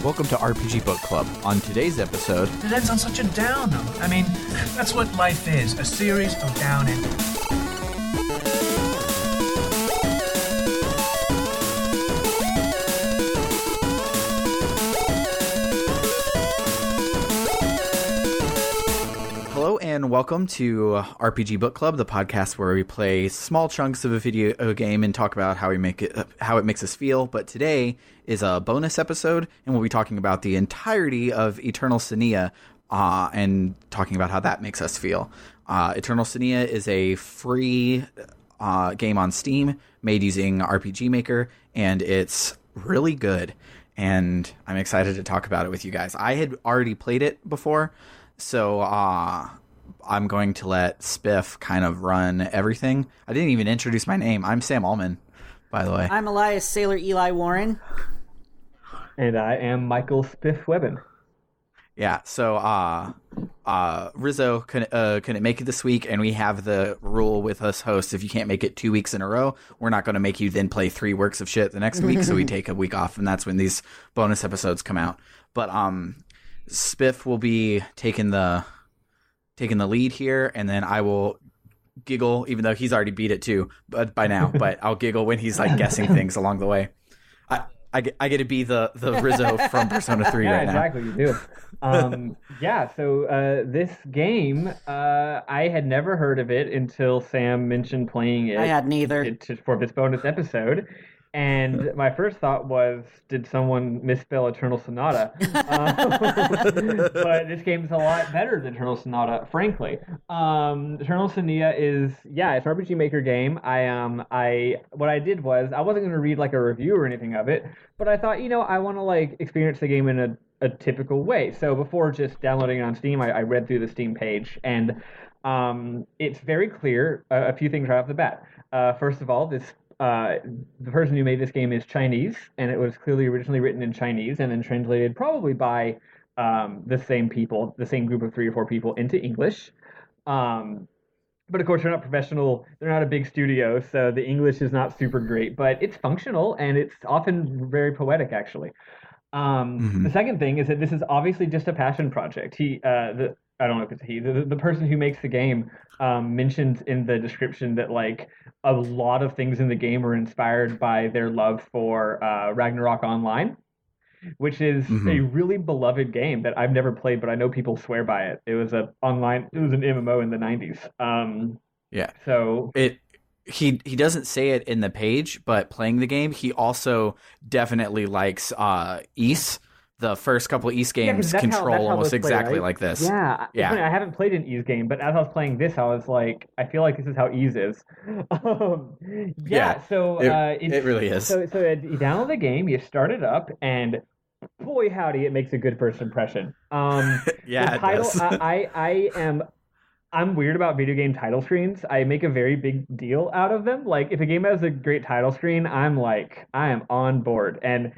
Welcome to RPG Book Club. On today's episode... It ends on such a down note. I mean, that's what life is, a series of down endings. Hello and welcome to RPG Book Club, the podcast where we play small chunks of a video game and talk about how it makes us feel. But today is a bonus episode, and we'll be talking about the entirety of Eternal Senia and talking about how that makes us feel. Eternal Senia is a free game on Steam made using RPG Maker, and it's really good. And I'm excited to talk about it with you guys. I had already played it before. So I'm going to let Spiff kind of run everything. I didn't even introduce my name. I'm Sam Allman, by the way. I'm Elias Sailor Eli Warren. And I am Michael Spiff Webben. Yeah, so Rizzo couldn't make it this week, and we have the rule with us hosts, if you can't make it 2 weeks in a row, we're not going to make you then play 3 works of shit the next week, so we take a week off, and that's when these bonus episodes come out. But Spiff will be taking the lead here, and then I will giggle, even though he's already beat it too, but by now. But I'll giggle when he's like guessing things along the way. I get to be the Rizzo from Persona 3 right now. Exactly, you do. So this game, I had never heard of it until Sam mentioned playing it. I had neither. For this bonus episode. And my first thought was, did someone misspell Eternal Sonata? But this game's a lot better than Eternal Sonata, frankly. Eternal Senia is, it's an RPG Maker game. What I did was, I wasn't going to read like a review or anything of it, but I thought, I want to like experience the game in a typical way. So before just downloading it on Steam, I read through the Steam page, and it's very clear, a few things right off the bat. First of all, the person who made this game is Chinese, and it was clearly originally written in Chinese and then translated probably by the same group of 3 or 4 people into English. But of course, they're not professional. They're not a big studio, so the English is not super great, but it's functional and it's often very poetic, actually. The second thing is that this is obviously just a passion project. I don't know if it's he. The person who makes the game mentions in the description that like a lot of things in the game are inspired by their love for Ragnarok Online, which is a really beloved game that I've never played, but I know people swear by it. It was an MMO in the 90s. Yeah. So he doesn't say it in the page, but playing the game, he also definitely likes Ys. The first couple of Ys games control almost exactly like this. Yeah. Funny, I haven't played an Ys game, but as I was playing this, I was like, I feel like this is how Ys is. So it really is. So you download the game, you start it up, and boy howdy, it makes a good first impression. Yeah, the title, it does. I'm weird about video game title screens. I make a very big deal out of them. Like, if a game has a great title screen, I'm like, I am on board, and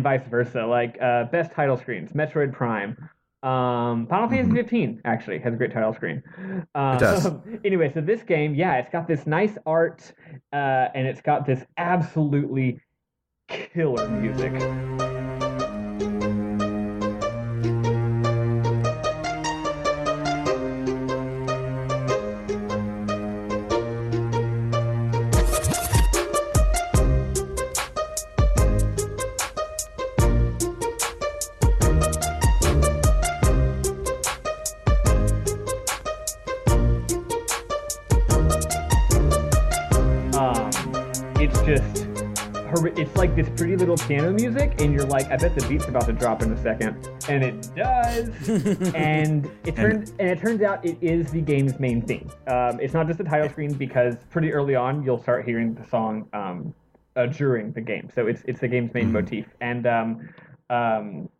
vice versa. Like, best title screens, Metroid Prime. Final Fantasy 15 actually has a great title screen. It does. Anyway, so this game, it's got this nice art, and it's got this absolutely killer music. It's like this pretty little piano music, and you're like, I bet the beat's about to drop in a second, and it does. and it turns out it is the game's main theme. It's not just the title screen, because pretty early on you'll start hearing the song during the game. So it's the game's main motif. And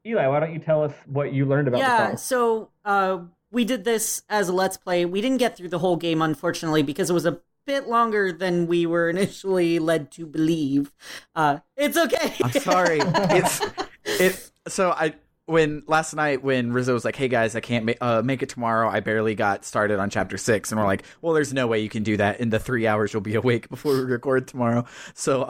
Eli, why don't you tell us what you learned about the song? So we did this as a Let's Play. We didn't get through the whole game, unfortunately, because it was a bit longer than we were initially led to believe. It's okay. I'm sorry. When last night when Rizzo was like, "Hey guys, I can't make it tomorrow. I barely got started on chapter 6," and we're like, "Well, there's no way you can do that in the 3 hours you'll be awake before we record tomorrow." So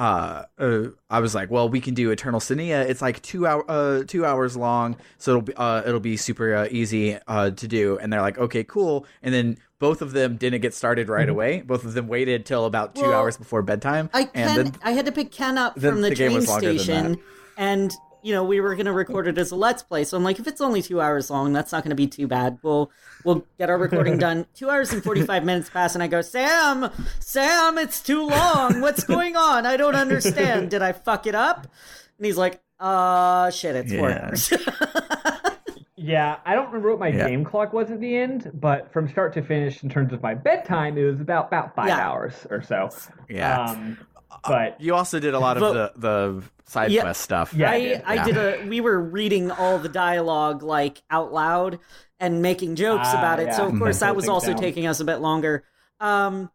I was like, well, we can do Eternal Senia. It's like 2 hours long, so it'll be super easy to do. And they're like, okay, cool. And then both of them didn't get started right away. Both of them waited till about 2 hours before bedtime. I had to pick Ken up from the train station, and we were going to record it as a Let's Play. So I'm like, if it's only 2 hours long, that's not going to be too bad. We'll get our recording done. 2 hours and 45 minutes pass, and I go, Sam, it's too long. What's going on? I don't understand. Did I fuck it up? And he's like, shit, it's 4 hours. Yeah, I don't remember what my game clock was at the end, but from start to finish, in terms of my bedtime, it was about 5 hours or so. Yeah. But you also did a lot of the side quest stuff. Yeah, we were reading all the dialogue like out loud and making jokes about it. So of course that was also taking us a bit longer. So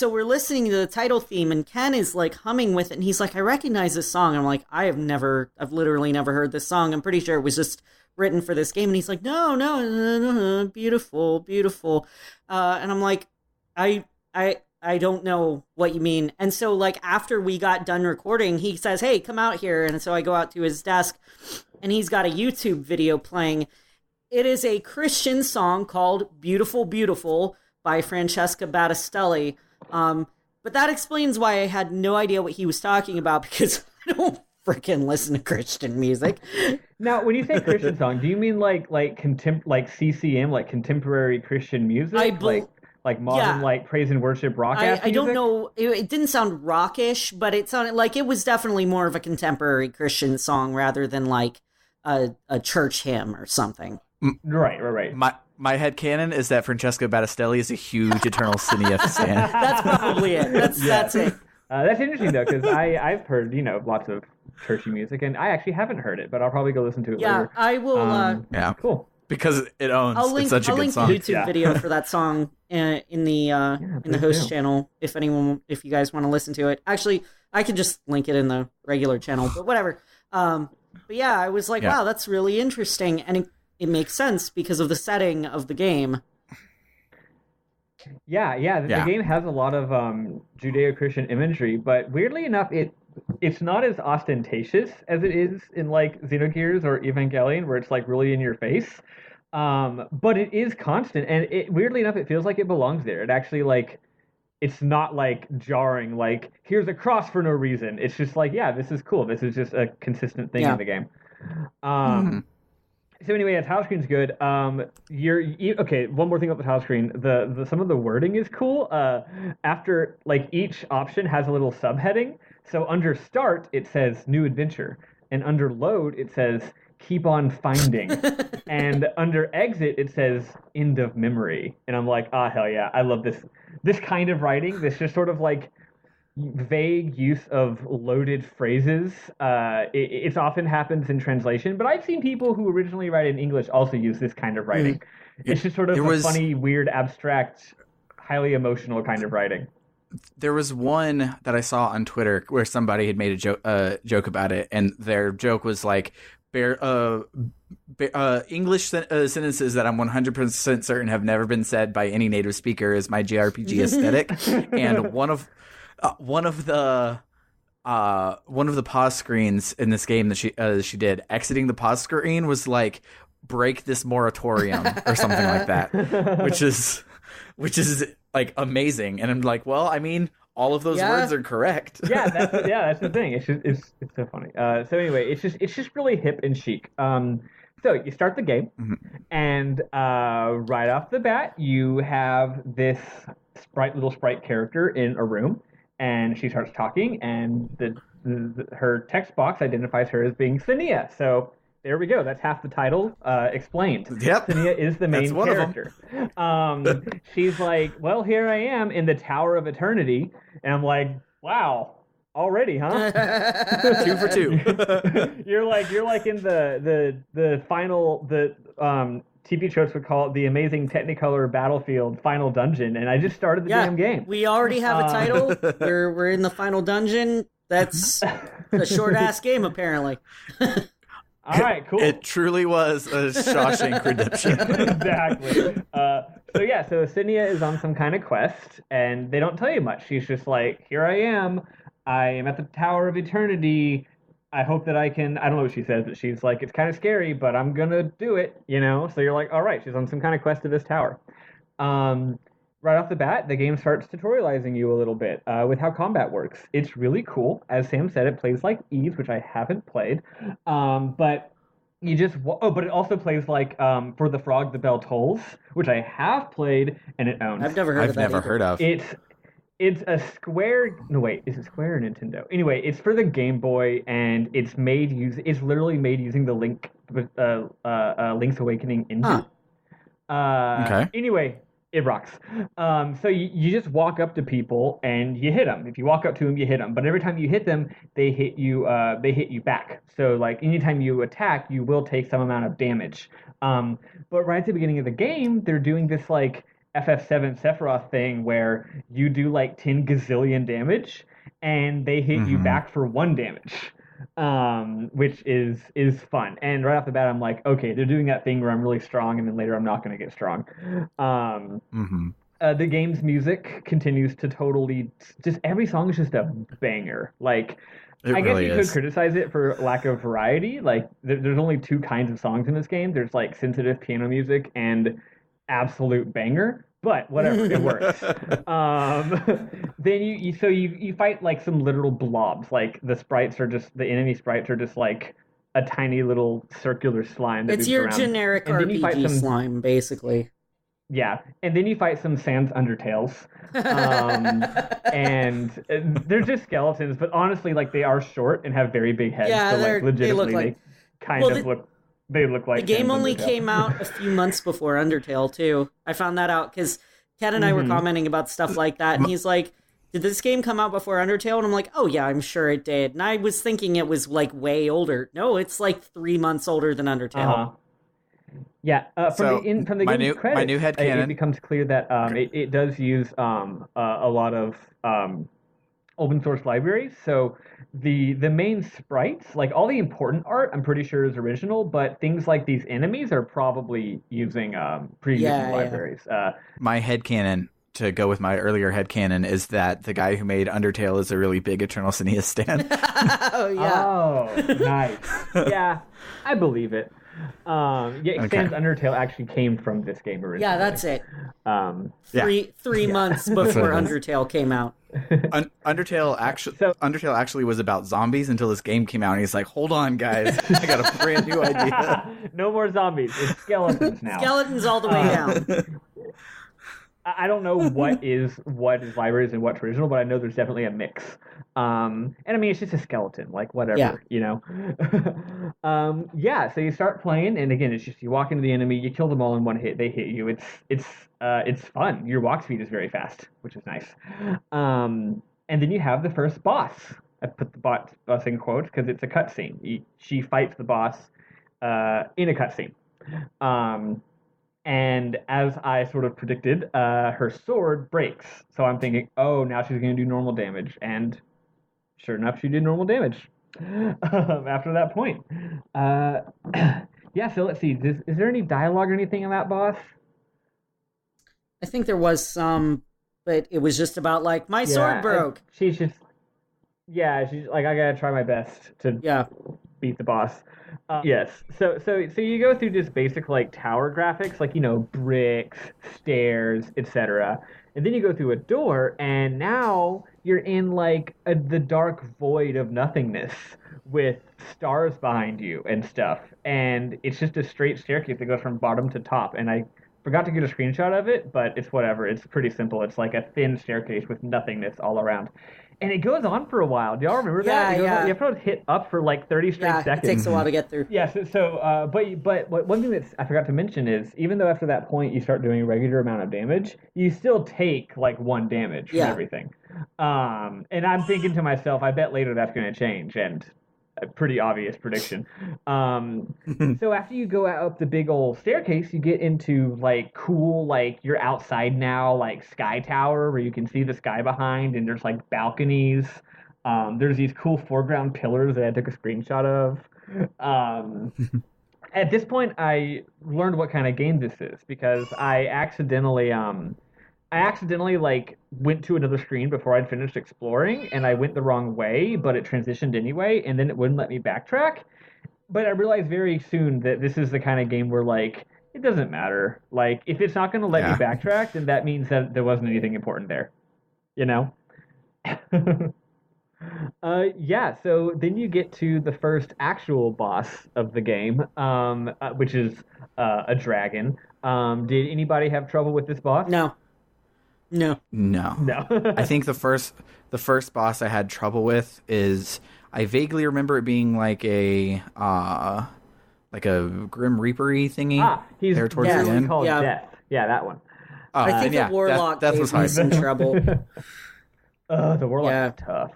we're listening to the title theme, and Ken is like humming with it, and he's like, I recognize this song. And I'm like, I've literally never heard this song. I'm pretty sure it was just written for this game. And he's like, no, beautiful, beautiful. And I'm like, I don't know what you mean. And so like after we got done recording, he says, hey, come out here. And so I go out to his desk, and he's got a YouTube video playing. It is a Christian song called Beautiful, Beautiful by Francesca Battistelli. But that explains why I had no idea what he was talking about, because I don't freaking listen to Christian music. Now, when you say Christian song, do you mean like CCM, like contemporary Christian music? Like modern, like praise and worship rock music? I don't know. It didn't sound rockish, but it sounded like it was definitely more of a contemporary Christian song rather than like a church hymn or something. Right. My headcanon is that Francesca Battistelli is a huge Eternal Senia fan. That's probably it. That's it. That's interesting, though, because I've heard, lots of churchy music, and I actually haven't heard it, but I'll probably go listen to it later. Yeah, I will. Cool. Because it owns. It's such a good song. I'll link the YouTube video for that song in the host channel if you guys want to listen to it. Actually, I could just link it in the regular channel, but whatever. But yeah, I was like, wow, that's really interesting, and it makes sense because of the setting of the game. The game has a lot of Judeo-Christian imagery, but weirdly enough, it's not as ostentatious as it is in like Xenogears or Evangelion, where it's like really in your face. But it is constant, and weirdly enough, it feels like it belongs there. It actually it's not like jarring, like here's a cross for no reason. It's just like, yeah, this is cool. This is just a consistent thing in the game. So anyway, the title screen's good. Okay, one more thing about the title screen. The some of the wording is cool. After like each option has a little subheading. So under start it says new adventure, and under load it says keep on finding, and under exit it says end of memory. And I'm like, hell yeah, I love this kind of writing. This just sort of like vague use of loaded phrases. It often happens in translation, but I've seen people who originally write in English also use this kind of writing. It's just sort of a funny, weird, abstract, highly emotional kind of writing. There was one that I saw on Twitter where somebody had made a joke about it, and their joke was like, English sentences that I'm 100% certain have never been said by any native speaker is my JRPG aesthetic. And one of the pause screens in this game that she did, exiting the pause screen was like, break this moratorium or something like that, which is like amazing. And I'm like, well, I mean, all of those words are correct. That's the thing. It's so funny. So anyway, it's just really hip and chic. So you start the game, and right off the bat, you have this little sprite character in a room, and she starts talking, and her text box identifies her as being Senia. So there we go. That's half the title explained. Yep. Senia is the main character. She's like, well, here I am in the Tower of Eternity. And I'm like, wow, already, huh? 2 for 2. You're like in the final, TP Tropes would call it the amazing Technicolor Battlefield final dungeon. And I just started the damn game. We already have a title. We're in the final dungeon. That's a short-ass game, apparently. All right, cool. It truly was a Shawshank Redemption. Exactly. So Senia is on some kind of quest, and they don't tell you much. She's just like, here I am. I am at the Tower of Eternity. I hope that I can. I don't know what she says, but she's like, it's kind of scary, but I'm gonna do it, you know? So you're like, all right, she's on some kind of quest to this tower. Um, right off the bat, the game starts tutorializing you a little bit with how combat works. It's really cool. As Sam said, it plays like Eve, which I haven't played. But you just but it also plays like For the Frog, the Bell Tolls, which I have played and it owns. I've never heard of that. I've never heard of. It's a Square. No, wait, is it Square or Nintendo? Anyway, it's for the Game Boy, and it's literally made using the Link's Awakening engine. Okay. Anyway, it rocks. So you just walk up to people and you hit them. If you walk up to them, you hit them. But every time you hit them, they hit you. They hit you back. So like anytime you attack, you will take some amount of damage. But right at the beginning of the game, they're doing this like FF7 Sephiroth thing where you do like 10 gazillion damage and they hit you back for 1 damage, which is fun. And right off the bat, I'm like, okay, they're doing that thing where I'm really strong and then later I'm not going to get strong. The game's music continues to totally just every song is just a banger. Like, I guess you could criticize it for lack of variety. Like, there's only 2 kinds of songs in this game. There's like sensitive piano music and absolute banger, but whatever, it works. Then you fight like some literal blobs. Like the enemy sprites are just like a tiny little circular slime. It's your around. generic and RPG slime, basically. Yeah, and then you fight some Sans Undertales, and they're just skeletons. But honestly, like they are short and have very big heads. Yeah, so like legitimately, they look like the game only came out a few months before Undertale too. I found that out because Ken and I were commenting about stuff like that, and he's like, "Did this game come out before Undertale?" And I'm like, "Oh yeah, I'm sure it did." And I was thinking it was like way older. No, it's like 3 months older than Undertale. Yeah, from the game's credits, my new headcanon, it becomes clear that it does use a lot of open source libraries. So the main sprites, like all the important art, I'm pretty sure is original, but things like these enemies are probably using previous libraries. My headcanon, to go with my earlier headcanon, is that the guy who made Undertale is a really big Eternal Senia stan. Oh, yeah. Oh, nice. Yeah, I believe it. Sans Undertale actually came from this game originally. Yeah, that's it. Three months before Undertale came out. Undertale actually was about zombies until this game came out, and he's like, "Hold on, guys, I got a brand new idea." No more zombies. It's skeletons now. Skeletons all the way down. I don't know what is libraries and what's original, but I know there's definitely a mix. And I mean, it's just a skeleton, like whatever, you know. So you start playing, and again, it's just you walk into the enemy, you kill them all in one hit, they hit you. It's fun. Your walk speed is very fast, which is nice. And then you have the first boss. I put the boss in quotes because it's a cutscene. She fights the boss in a cutscene. And as I sort of predicted, her sword breaks. So I'm thinking, oh, now she's going to do normal damage. And sure enough, she did normal damage after that point. So let's see. Is there any dialogue or anything on that boss? I think there was some, but it was just about, like, my sword broke. She's like, I got to try my best to beat the boss. Yes. So you go through just basic like tower graphics, like, you know, bricks, stairs, etc. And then you go through a door, and now you're in like the dark void of nothingness with stars behind you and stuff. And it's just a straight staircase that goes from bottom to top. And I forgot to get a screenshot of it, but it's whatever. It's pretty simple. It's like a thin staircase with nothingness all around. And it goes on for a while. Do y'all remember that? You have to hit up for like 30 straight seconds. It takes a while to get through. Yeah, but one thing that I forgot to mention is, even though after that point you start doing a regular amount of damage, you still take like 1 damage from everything. And I'm thinking to myself, I bet later that's going to change, and a pretty obvious prediction. So after you go up the big old staircase, you get into like cool, like you're outside now, like sky tower where you can see the sky behind, and there's like balconies. There's these cool foreground pillars that I took a screenshot of. At this point, I learned what kind of game this is because I accidentally I accidentally like went to another screen before I'd finished exploring, and I went the wrong way, but it transitioned anyway, and then it wouldn't let me backtrack. But I realized very soon that this is the kind of game where like it doesn't matter. Like if it's not going to let me backtrack, then that means that there wasn't anything important there. You know? Yeah, so then you get to the first actual boss of the game, which is a dragon. Did anybody have trouble with this boss? No. I think the first boss I had trouble with is I vaguely remember it being like a Grim Reaper-y thingy. He's there towards the end. Called Death. Yeah, that one. I think the Warlock gave me some trouble. The Warlock is tough.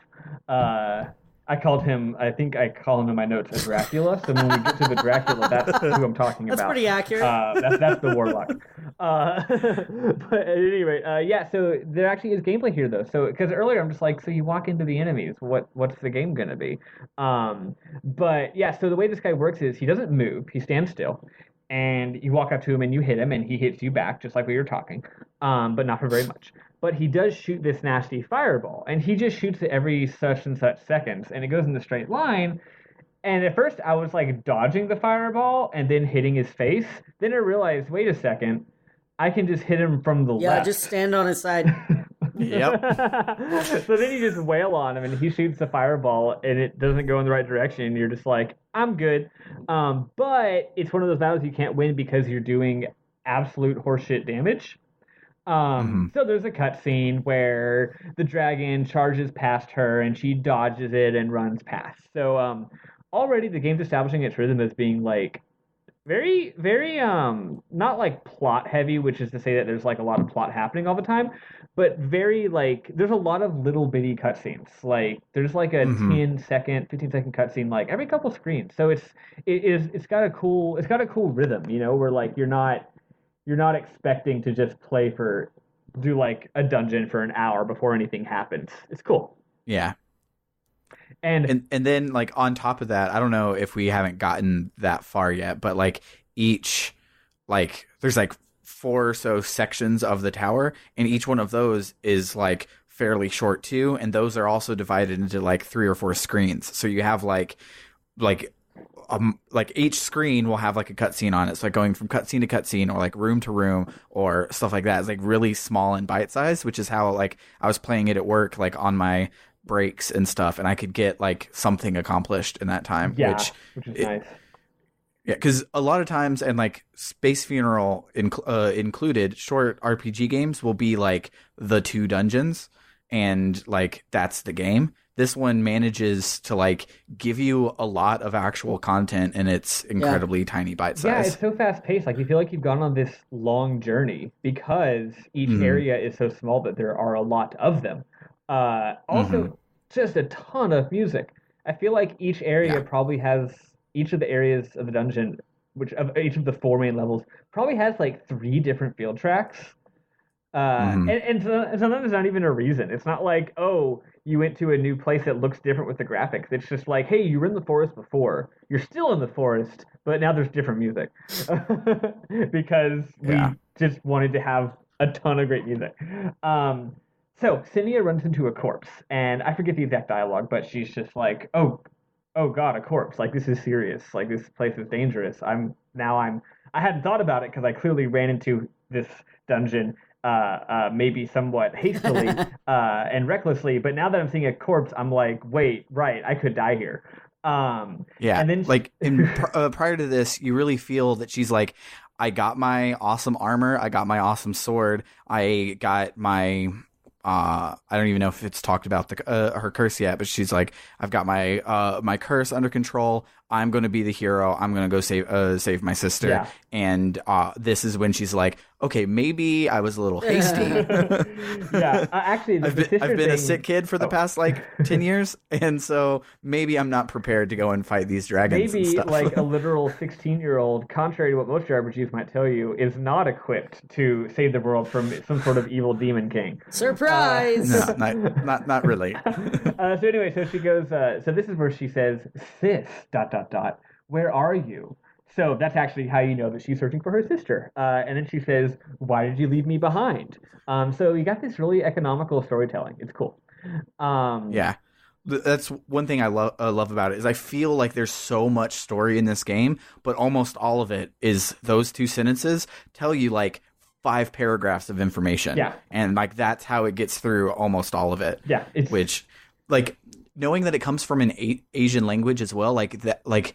I call him in my notes a Dracula. So when we get to the Dracula, that's who I'm talking about. That's pretty accurate. That's the Warlock. But at any rate, yeah. So there actually is gameplay here, though. So because earlier I'm just like, so you walk into the enemies. What's the game gonna be? But yeah. So the way this guy works is he doesn't move. He stands still. And you walk up to him and you hit him and he hits you back, just like we were talking, but not for very much. But he does shoot this nasty fireball, and he just shoots it every such and such seconds, and it goes in a straight line. And at first I was like dodging the fireball and then hitting his face. Then I realized, wait a second, I can just hit him from the left. Yeah, just stand on his side. Yep. So then you just wail on him, and he shoots the fireball, and it doesn't go in the right direction. And you're just like, I'm good. But it's one of those battles you can't win because you're doing absolute horseshit damage. So there's a cutscene where the dragon charges past her, and she dodges it and runs past. So already the game's establishing its rhythm as being like very, very not like plot heavy, which is to say that there's like a lot of plot happening all the time, but very like there's a lot of little bitty cutscenes. Like there's like a 10-second, 15-second cutscene like every couple screens. So it's got a cool rhythm, you know, where like you're not expecting to just do like a dungeon for an hour before anything happens. It's cool. Yeah. And then like on top of that, I don't know if we haven't gotten that far yet, but like each like there's like 4 or so sections of the tower, and each one of those is like fairly short too, and those are also divided into like 3 or 4 screens. So you have like each screen will have like a cutscene on it. So like going from cutscene to cutscene or like room to room or stuff like that. It's like really small and bite sized, which is how like I was playing it at work, like on my breaks and stuff, and I could get like something accomplished in that time. Yeah, which is nice. Yeah, because a lot of times, and like Space Funeral included, short RPG games will be like the 2 dungeons, and like that's the game. This one manages to like give you a lot of actual content, and it's incredibly tiny bite size. Yeah, it's so fast paced. Like you feel like you've gone on this long journey because each area is so small that there are a lot of them. Also, just a ton of music. I feel like each area probably has each of the areas of the dungeon, which of each of the 4 main levels, probably has like 3 different field tracks. And sometimes there's not even a reason. It's not like, oh, you went to a new place that looks different with the graphics. It's just like, hey, you were in the forest before. You're still in the forest, but now there's different music. Because we just wanted to have a ton of great music. So Senia runs into a corpse, and I forget the exact dialogue, but she's just like, oh God, a corpse. Like, this is serious. Like, this place is dangerous. I hadn't thought about it because I clearly ran into this dungeon maybe somewhat hastily and recklessly, but now that I'm seeing a corpse, I'm like, wait, right, I could die here. And then like prior to this, you really feel that she's like, I got my awesome armor, I got my awesome sword, I got my I don't even know if it's talked about her curse yet, but she's like, I've got my my curse under control. I'm going to be the hero. I'm going to go save my sister. Yeah. And this is when she's like, okay, maybe I was a little hasty. Actually, I've been a sick kid for the past like 10 years, and so maybe I'm not prepared to go and fight these dragons. Maybe and stuff. like a literal 16-year-old, contrary to what most RPGs might tell you, is not equipped to save the world from some sort of evil demon king. Surprise! No, not really. So anyway, so she goes. So this is where she says, "Sis, ... Where are you?" So that's actually how you know that she's searching for her sister. And then she says, "Why did you leave me behind?" So you got this really economical storytelling. It's cool. Yeah. That's one thing I love about it is I feel like there's so much story in this game, but almost all of it is those two sentences tell you like 5 paragraphs of information. Yeah. And like that's how it gets through almost all of it. Yeah. Which like knowing that it comes from an Asian language as well, like that, like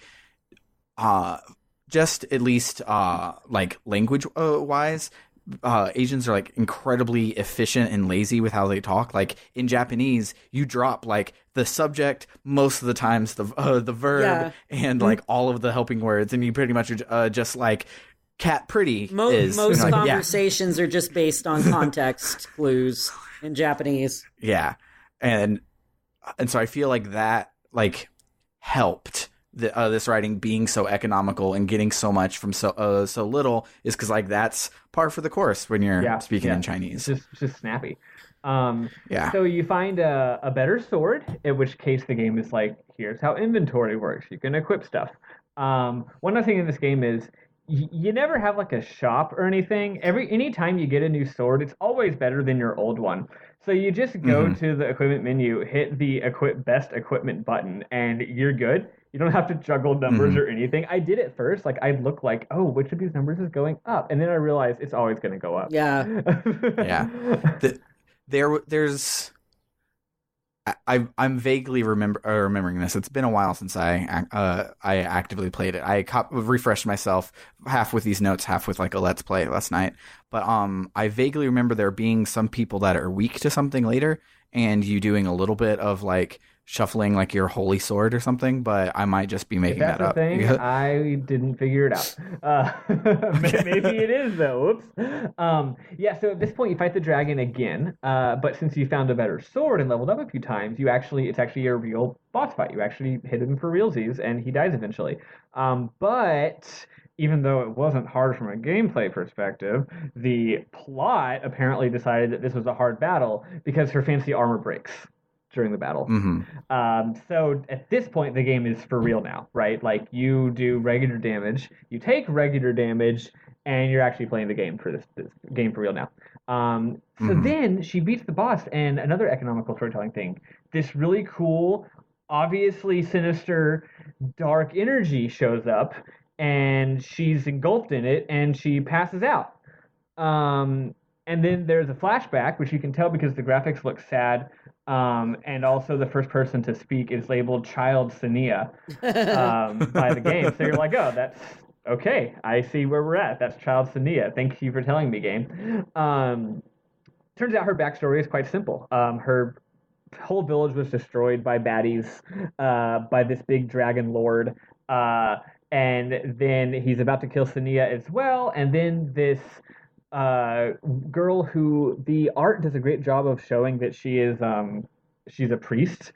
just at least like language wise, Asians are like incredibly efficient and lazy with how they talk. Like in Japanese, you drop like the subject most of the times, the verb, and like all of the helping words, and you pretty much just like cat pretty. Most conversations are just based on context clues in Japanese. Yeah, and so I feel like that like helped. This writing being so economical and getting so much from so little is because like that's par for the course when you're speaking in Chinese. It's just snappy. Yeah. So you find a better sword, in which case the game is like, here's how inventory works. You can equip stuff. One other thing in this game is you never have like a shop or anything. Anytime you get a new sword, it's always better than your old one. So you just go to the equipment menu, hit the best equipment button, and you're good. You don't have to juggle numbers or anything. I did it first. Like I'd look like, oh, which of these numbers is going up? And then I realized it's always going to go up. Yeah. Yeah. I'm vaguely remembering this. It's been a while since I actively played it. I refreshed myself half with these notes, half with like a let's play last night. But I vaguely remember there being some people that are weak to something later, and you doing a little bit of like shuffling like your holy sword or something, but I might just be making that up. Thing, I didn't figure it out. Maybe it is though. Oops. Yeah. So at this point, you fight the dragon again. But since you found a better sword and leveled up a few times, it's actually a real boss fight. You actually hit him for realsies, and he dies eventually. But even though it wasn't hard from a gameplay perspective, the plot apparently decided that this was a hard battle because her fancy armor breaks during the battle. So at this point, the game is for real now, right? Like you do regular damage, you take regular damage, and you're actually playing the game for this game for real now. So then she beats the boss, and another economical storytelling thing, this really cool, obviously sinister, dark energy shows up, and she's engulfed in it, and she passes out. And then there's a flashback, which you can tell because the graphics look sad. And also the first person to speak is labeled Child Senia by the game. So you're like, oh, that's okay. I see where we're at. That's Child Senia. Thank you for telling me, game. Turns out her backstory is quite simple. Her whole village was destroyed by baddies, by this big dragon lord. And then he's about to kill Senia as well. And then this girl who the art does a great job of showing that she's a priest.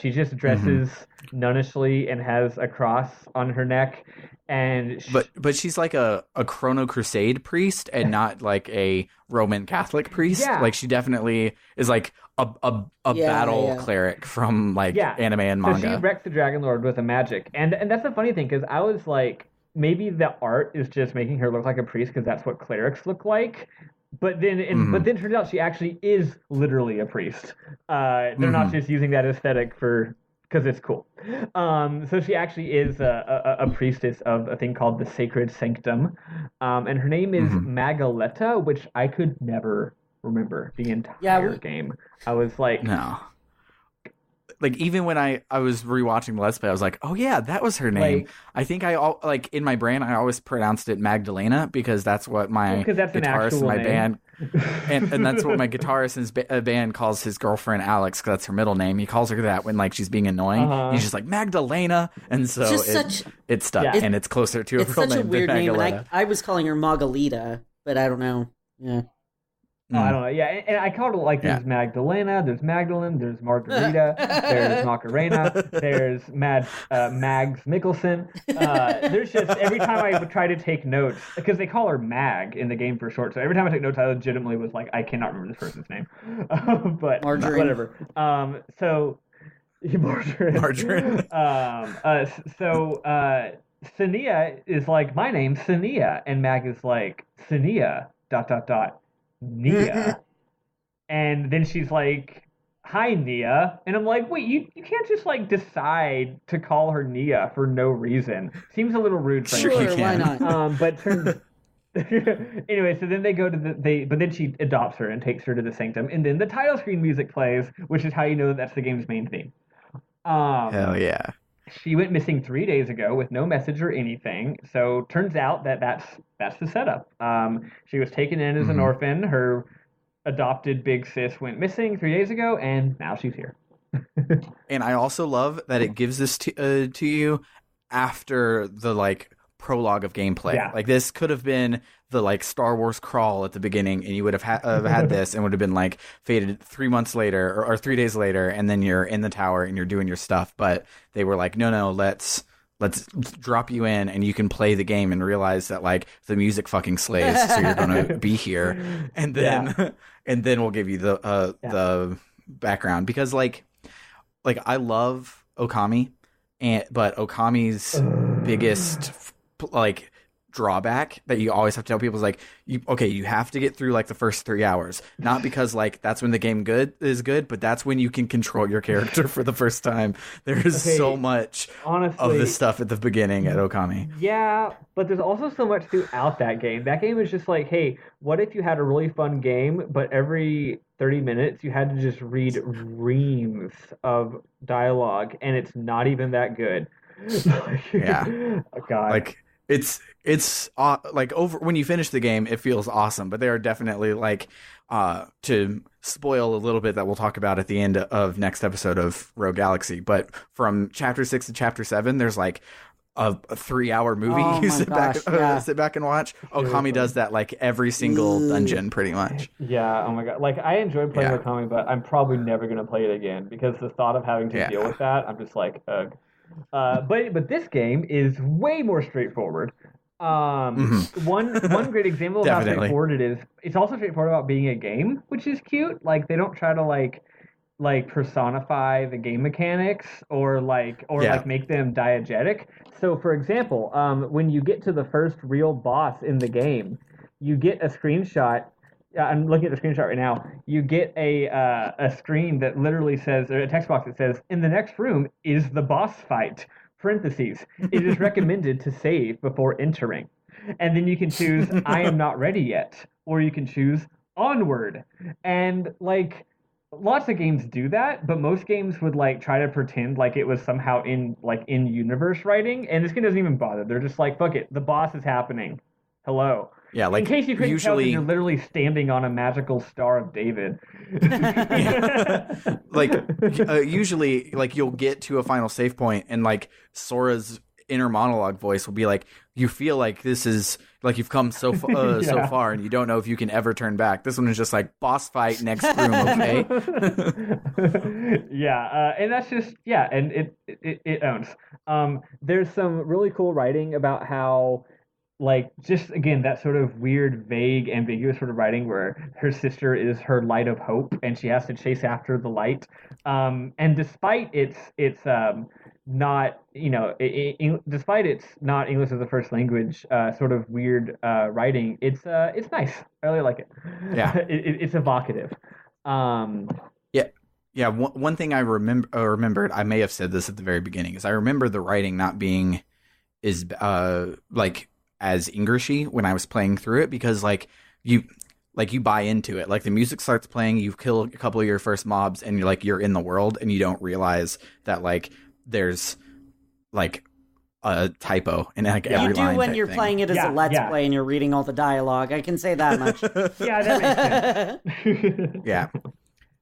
She just dresses nunnishly and has a cross on her neck, and but she's like a Chrono Crusade priest and not like a Roman Catholic priest. Yeah. Like she definitely is like a battle cleric from like anime and manga. So she wrecks the Dragon Lord with a magic, and that's the funny thing because I was like, maybe the art is just making her look like a priest because that's what clerics look like. But then it turns out she actually is literally a priest. They're not just using that aesthetic because it's cool. So she actually is a priestess of a thing called the Sacred Sanctum. And her name is Magaleta, which I could never remember the entire game. I was like... No. Like, even when I was rewatching the Let's Play, I was like, oh, yeah, that was her name. Like, I think in my brain, I always pronounced it Magdalena because that's what my guitarist in my band... and that's what my guitarist in his band calls his girlfriend Alex because that's her middle name. He calls her that when, like, she's being annoying. He's just like, Magdalena. And so it stuck. Yeah. And it's closer to a real name. It's such a weird name. And I was calling her Margalita, but I don't know. Yeah. Oh, I don't know. Yeah, and I called it like there's Magdalena, there's Magdalene, there's Margarita, there's Macarena, there's Mags Mikkelsen. There's just every time I would try to take notes because they call her Mag in the game for short. So every time I take notes, I legitimately was like, I cannot remember this person's name, but Margarine. Whatever. Margarine. Senia is like, my name's Senia, and Mag is like, Senia Nia, and then she's like, hi Nia, and I'm like, wait, you can't just like decide to call her Nia for no reason. Seems a little rude. Sure, why not? But turns anyway, so then they go to but then she adopts her and takes her to the sanctum, and then the title screen music plays, which is how you know that that's the game's main theme. Hell yeah. She went missing 3 days ago with no message or anything. So turns out that's the setup. She was taken in as an orphan. Her adopted big sis went missing 3 days ago, and now she's here. And I also love that it gives this to you after the like prologue of gameplay. Yeah. Like this could have been the like Star Wars crawl at the beginning, and you would have had this, and would have been like faded 3 months later or 3 days later, and then you're in the tower and you're doing your stuff. But they were like, no, let's drop you in, and you can play the game and realize that like the music fucking slays, so you're gonna be here, and then and then we'll give you the background, because like I love Okami, but Okami's biggest like drawback that you always have to tell people is like, you have to get through like the first 3 hours, not because like that's when the game is good, but that's when you can control your character for the first time. There's so much of this stuff at the beginning at Okami. Yeah, but there's also so much throughout that game. That game is just like, hey, what if you had a really fun game, but every 30 minutes you had to just read reams of dialogue, and it's not even that good. Yeah. Oh, God. Like it's like over when you finish the game, it feels awesome, but there are definitely like to spoil a little bit that we'll talk about at the end of next episode of Rogue Galaxy, but from chapter 6 to chapter 7 there's like a 3-hour movie you sit back and watch. Okami does that like every single dungeon pretty much. Yeah, oh my God. Like I enjoyed playing Okami, but I'm probably never going to play it again, because the thought of having to deal with that, I'm just like, ugh. But this game is way more straightforward. One great example of how straightforward it is. It's also straightforward about being a game, which is cute. Like they don't try to like personify the game mechanics or like make them diegetic. So for example, when you get to the first real boss in the game, you get a screenshot. I'm looking at the screenshot right now. You get a screen that literally says, or a text box that says, "In the next room is the boss fight." Parentheses. It is recommended to save before entering. And then you can choose, "I am not ready yet," or you can choose "Onward." And like lots of games do that, but most games would like try to pretend like it was somehow in universe writing. And this game doesn't even bother. They're just like, "Fuck it, the boss is happening. Hello." Yeah, like in case you couldn't tell, you're literally standing on a magical Star of David. Like usually, like you'll get to a final save point, and like Sora's inner monologue voice will be like, "You feel like this is like you've come so so far, and you don't know if you can ever turn back." This one is just like boss fight next room, okay? And that's just and it owns. There's some really cool writing about how, like, just again that sort of weird, vague, ambiguous sort of writing where her sister is her light of hope and she has to chase after the light. And despite it's not, despite it's not English as a first language, sort of weird writing, it's nice. I really like it. Yeah, it's evocative. Yeah. One thing I remembered, I may have said this at the very beginning, is I remember the writing not being like as Englishy when I was playing through it, because you buy into it. Like the music starts playing, you kill a couple of your first mobs, and you're in the world, and you don't realize that like there's like a typo in like every line. You do when you're playing it as a let's play and you're reading all the dialogue. I can say that much. Yeah, that makes sense. Yeah.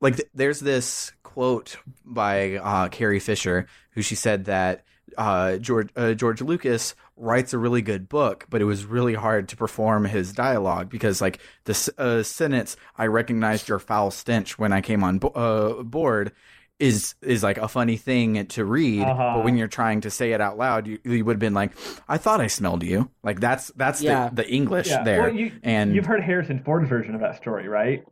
Like there's this quote by Carrie Fisher, who she said that George Lucas writes a really good book, but it was really hard to perform his dialogue because like the sentence, "I recognized your foul stench when I came on board," is like a funny thing to read, but when you're trying to say it out loud, you would have been like, "I thought I smelled you." Like that's the English there. Well, you've heard Harrison Ford's version of that story, right?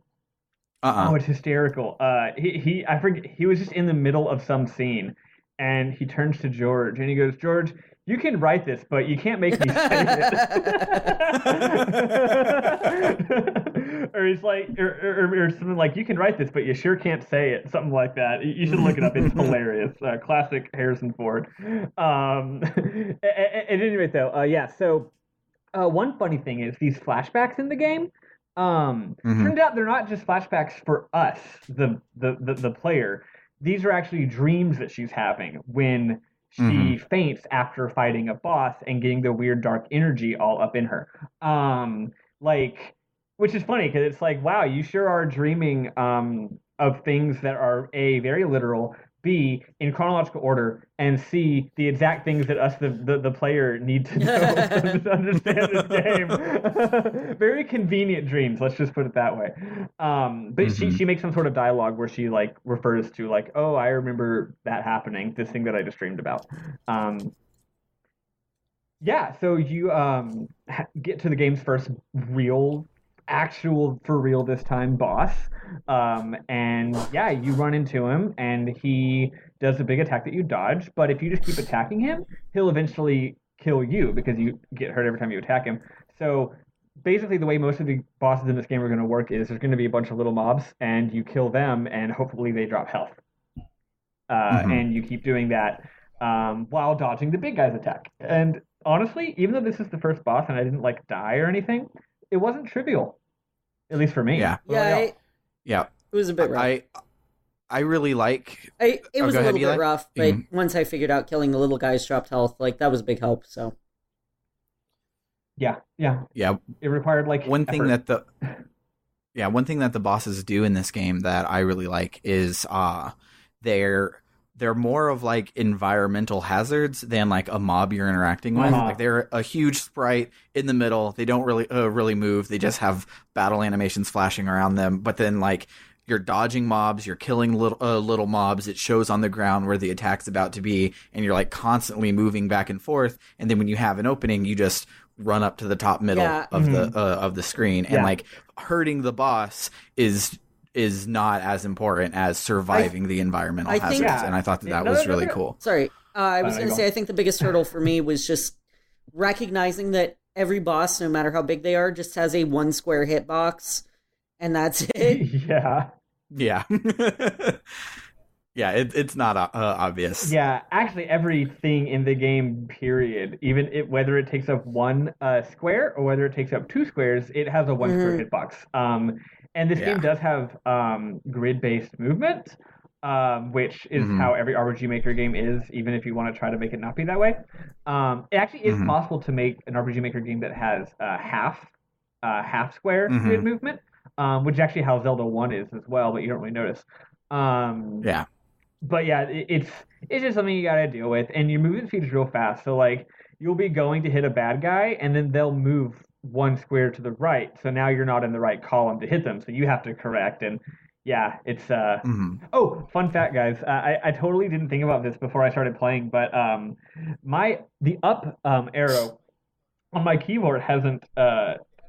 Oh, it's hysterical. I forget, he was just in the middle of some scene, and he turns to George and he goes, "George, you can write this, but you can't make me say it. Or he's like, or something like, you can write this, but you sure can't say it. Something like that. You should look it up. It's hilarious. Classic Harrison Ford. At any rate, though, yeah. So one funny thing is these flashbacks in the game. Turned out they're not just flashbacks for us, the player. These are actually dreams that she's having when she faints after fighting a boss and getting the weird dark energy all up in her. Which is funny because it's like, wow, you sure are dreaming of things that are A, very literal, B, in chronological order, and C, the exact things that us, the player, need to know to understand this game. Very convenient dreams, let's just put it that way. But she makes some sort of dialogue where she like refers to like, oh, I remember that happening, this thing that I just dreamed about. Yeah, so you get to the game's first actual for real this time boss, and yeah, you run into him and he does a big attack that you dodge, but if you just keep attacking him, he'll eventually kill you because you get hurt every time you attack him. So basically the way most of the bosses in this game are going to work is there's going to be a bunch of little mobs and you kill them and hopefully they drop health, and you keep doing that while dodging the big guy's attack. And honestly, even though this is the first boss and I didn't like die or anything, it wasn't trivial, at least for me. Yeah. Yeah. It was a bit rough. I really like. It was a little bit rough, but once I figured out killing the little guys dropped health, like that was a big help. So. Yeah. It required like one thing that the bosses do in this game that I really like is they're more of like environmental hazards than like a mob you're interacting with. Like they're a huge sprite in the middle. They don't really move. They just have battle animations flashing around them. But then like you're dodging mobs, you're killing little mobs. It shows on the ground where the attack's about to be, and you're like constantly moving back and forth. And then when you have an opening, you just run up to the top middle of the screen, and like hurting the boss is not as important as surviving the environmental hazards, and I thought that was really cool. Sorry, I was going to say I think the biggest hurdle for me was just recognizing that every boss, no matter how big they are, just has a 1 square hitbox, and that's it. Yeah. Yeah, it's not obvious. Yeah, actually, everything in the game, period, even whether it takes up 1 square or whether it takes up 2 squares, it has a 1 square hitbox. And this game does have grid-based movement, which is how every RPG Maker game is, even if you want to try to make it not be that way. It actually is possible to make an RPG Maker game that has half square grid movement, which is actually how Zelda 1 is as well, but you don't really notice. But yeah, it's just something you gotta deal with, and your movement speed is real fast. So like you'll be going to hit a bad guy, and then they'll move 1 square to the right, so now you're not in the right column to hit them, so you have to correct. And yeah, it's oh, fun fact, guys, I totally didn't think about this before I started playing, but the up arrow on my keyboard hasn't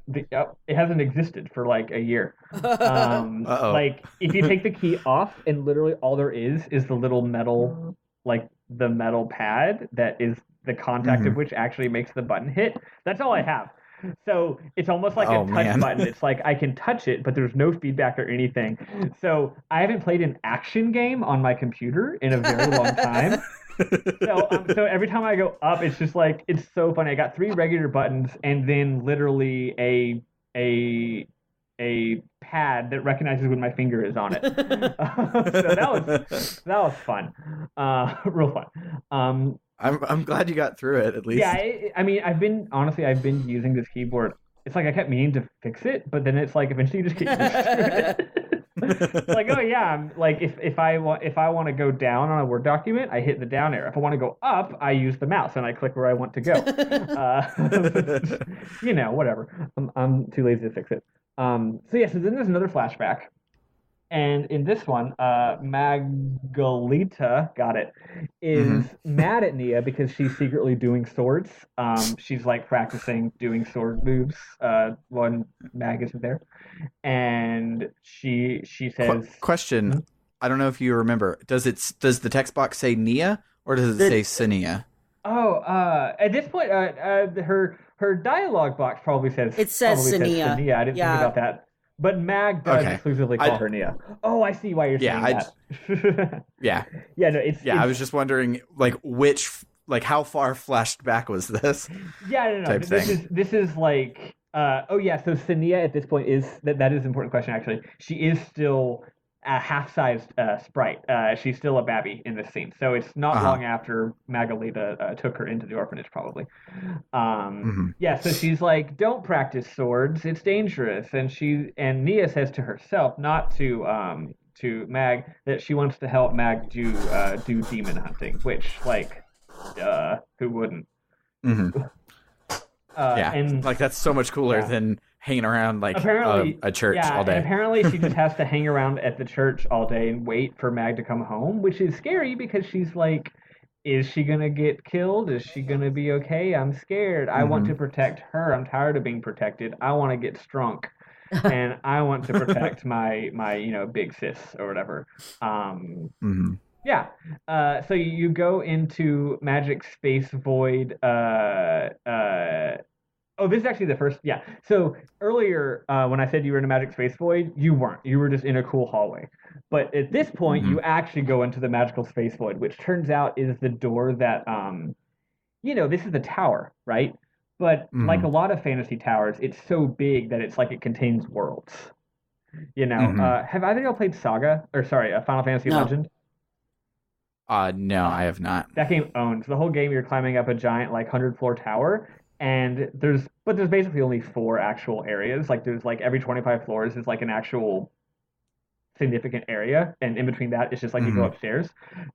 it hasn't existed for like a year. Like if you take the key off and literally all there is the little metal, like the metal pad that is the contact of which actually makes the button hit, that's all I have. So it's almost like a touch button. It's like I can touch it, but there's no feedback or anything. So I haven't played an action game on my computer in a very long time. So every time I go up, it's just like, it's so funny. I got 3 regular buttons and then literally a pad that recognizes when my finger is on it. So that was fun, real fun. I'm glad you got through it at least. Yeah, I mean, I've been using this keyboard. It's like I kept meaning to fix it, but then it's like eventually you just get used to it. It's like, oh yeah, I'm like if I want to go down on a Word document, I hit the down arrow. If I want to go up, I use the mouse and I click where I want to go. Whatever. I'm too lazy to fix it. So then there's another flashback. And in this one, Magalita, is mad at Nia because she's secretly doing swords. She's like practicing doing sword moves when Mag isn't there. And she says... Question. I don't know if you remember. Does the text box say Nia or does it say Senia? At this point, her dialogue box probably says Senia. Senia. I didn't think about that. But Mag does exclusively call her Nia. Oh, I see why you're saying that. Yeah. No, I was just wondering, like, how far flashed back was this? Yeah, no. This is like, so Senia at this point that is an important question, actually. She is still a half-sized sprite. She's still a babby in this scene. So it's not long after Magalita took her into the orphanage, probably. So she's like, don't practice swords. It's dangerous. And Nia says to herself, not to Mag, that she wants to help Mag do demon hunting, which, like, who wouldn't? And like, that's so much cooler than hanging around like a church all day. And apparently she just has to hang around at the church all day and wait for Mag to come home, which is scary because she's like, is she gonna get killed? Is she gonna be okay? I'm scared. I want to protect her. I'm tired of being protected. I want to get strunk. And I want to protect my big sis or whatever. So you go into Magic Space Void. This is actually the first. Yeah. So earlier, when I said you were in a Magic Space Void, you weren't. You were just in a cool hallway. But at this point, you actually go into the Magical Space Void, which turns out is the door that, this is the tower, right? But like a lot of fantasy towers, it's so big that it's like it contains worlds. Have either of y'all played Final Fantasy Legend? No, I have not. That game owns the whole game. You're climbing up a giant 100-floor tower, and there's basically only 4 actual areas. Like there's every 25 floors is an actual significant area, and in between that it's just you go upstairs.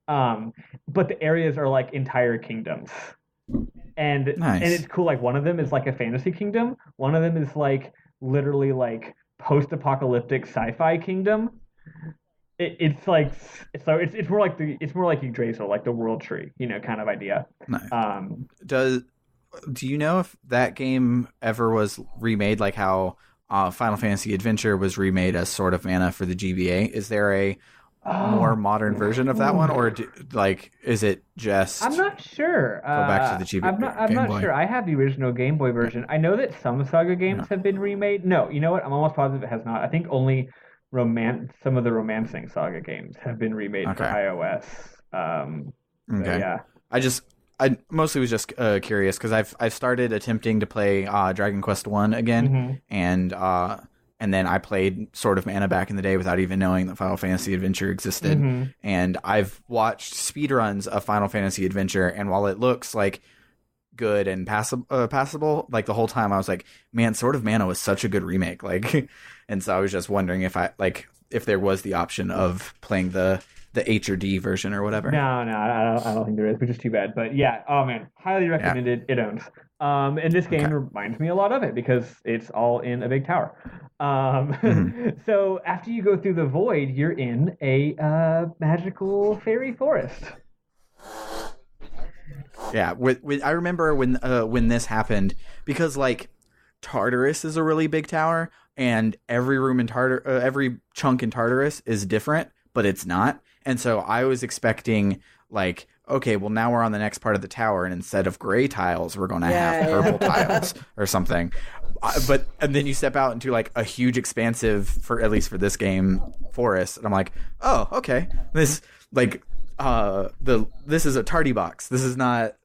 But the areas are entire kingdoms, and nice. And it's cool. One of them is a fantasy kingdom. One of them is literally post-apocalyptic sci-fi kingdom. It's more like Yggdrasil, like the World Tree, kind of idea. Nice. Do you know if that game ever was remade, like how Final Fantasy Adventure was remade as Sword of Mana for the GBA? Is there a more modern version of that one, or is it just? I'm not sure. Go back to the GBA. I'm not sure. I have the original Game Boy version. I know that some Saga games have been remade. No, you know what? I'm almost positive it has not. I think only some of the Romancing Saga games have been remade for iOS. I mostly was just curious because I've started attempting to play Dragon Quest 1 again, and then I played Sword of Mana back in the day without even knowing that Final Fantasy Adventure existed. And I've watched speedruns of Final Fantasy Adventure, and while it looks good and passable, the whole time I was like, man, Sword of Mana was such a good remake. And so I was just wondering if there was the option of playing the H or D version or whatever. No, I don't think there is, which is too bad. But yeah, oh man, highly recommended. It owns. And this game reminds me a lot of it because it's all in a big tower. So after you go through the void, you're in a magical fairy forest. Yeah, I remember when this happened, because Tartarus is a really big tower, and every room in every chunk in Tartarus is different, but it's not. And so I was expecting okay, well now we're on the next part of the tower, and instead of gray tiles, we're going to have purple tiles or something. And then you step out into a huge expansive, at least for this game, forest, and I'm like, oh, okay, this this is a tardy box. This is not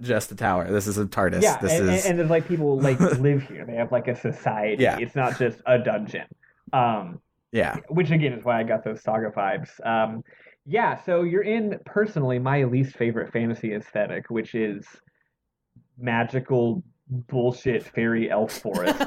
just a tower. This is a TARDIS. Yeah, and there's people live here. They have a society. Yeah. It's not just a dungeon. Which again is why I got those Saga vibes. So you're in, personally, my least favorite fantasy aesthetic, which is magical bullshit fairy elf forest.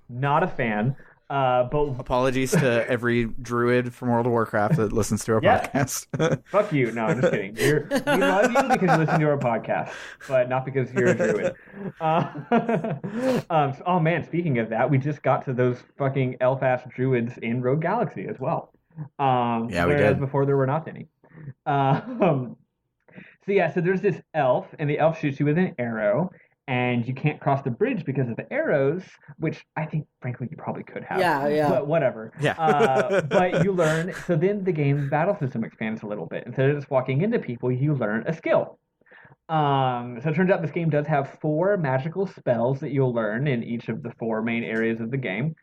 Not a fan. But apologies to every druid from World of Warcraft that listens to our podcast. Fuck you. No, I'm just kidding. We love you because you listen to our podcast, but not because you're a druid. Oh man, speaking of that, we just got to those fucking elf-ass druids in Rogue Galaxy as well. We did. Before there were not any. So there's this elf, and the elf shoots you with an arrow, and you can't cross the bridge because of the arrows, which I think, frankly, you probably could have. Yeah. But whatever. Yeah. But you learn, so then the game's battle system expands a little bit. Instead of just walking into people, you learn a skill. So it turns out this game does have 4 magical spells that you'll learn in each of the 4 main areas of the game.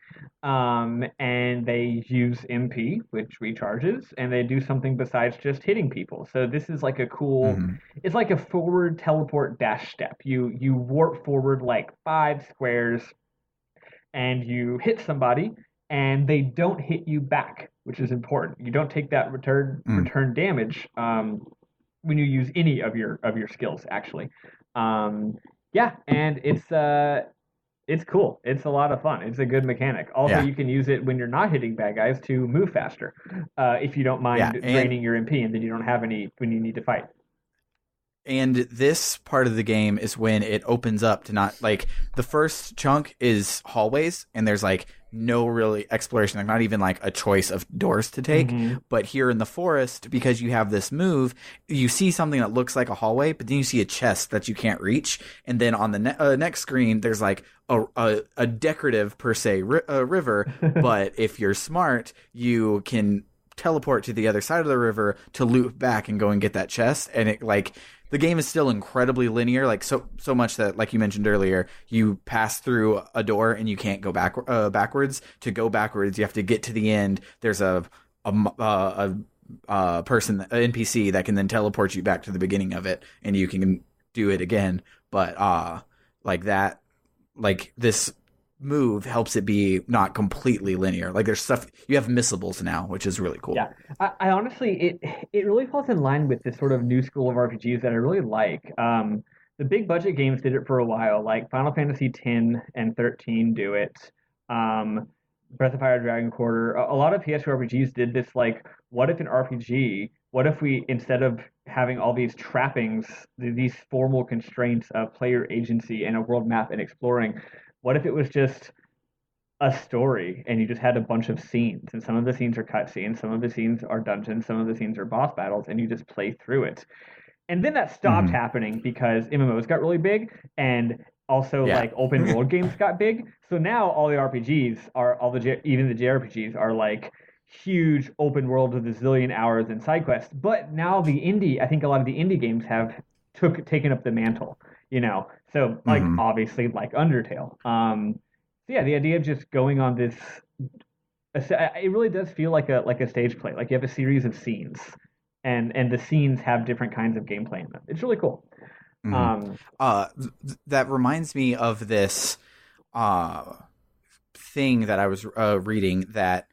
And they use MP, which recharges, and they do something besides just hitting people. So this is like a cool, it's like a forward teleport dash step. You warp forward like 5 squares, and you hit somebody, and they don't hit you back, which is important. You don't take that return damage. When you use any of your skills, actually. Yeah, and it's cool. It's a lot of fun. It's a good mechanic. Also, you can use it when you're not hitting bad guys to move faster, if you don't mind draining your MP, and then you don't have any when you need to fight. And this part of the game is when it opens up to not, like, the first chunk is hallways, and there's, like, no really exploration. Like, not even, like, a choice of doors to take. But here in the forest, because you have this move, you see something that looks like a hallway, but then you see a chest that you can't reach. And then on the next screen, there's, like, a decorative, per se, river. But if you're smart, you can teleport to the other side of the river to loop back and go and get that chest. And it, like... The game is still incredibly linear, like so much that, like you mentioned earlier, you pass through a door and you can't go backwards. To go backwards, you have to get to the end. There's a person, an NPC that can then teleport you back to the beginning of it, and you can do it again. But like that, like this move helps it be not completely linear. Like there's stuff, you have missables now, which is really cool. Yeah, I honestly, it really falls in line with this sort of new school of RPGs that I really like. The big budget games did it for a while, like Final Fantasy X and 13 do it. Breath of Fire, Dragon Quarter. A lot of PS2 RPGs did this, like, what if we, instead of having all these trappings, these formal constraints of player agency and a world map and exploring, what if it was just a story and you just had a bunch of scenes, and some of the scenes are cutscenes, some of the scenes are dungeons, some of the scenes are boss battles, and you just play through it. And then that stopped happening because MMOs got really big, and also like open world games got big. So now all the RPGs are even the JRPGs are like huge open world with a zillion hours and side quests. But now I think a lot of the indie games have taken up the mantle, you know. So like obviously like Undertale. So yeah, the idea of just going on this, it really does feel like a stage play. Like you have a series of scenes, and the scenes have different kinds of gameplay in them. It's really cool. That reminds me of this thing that I was reading, that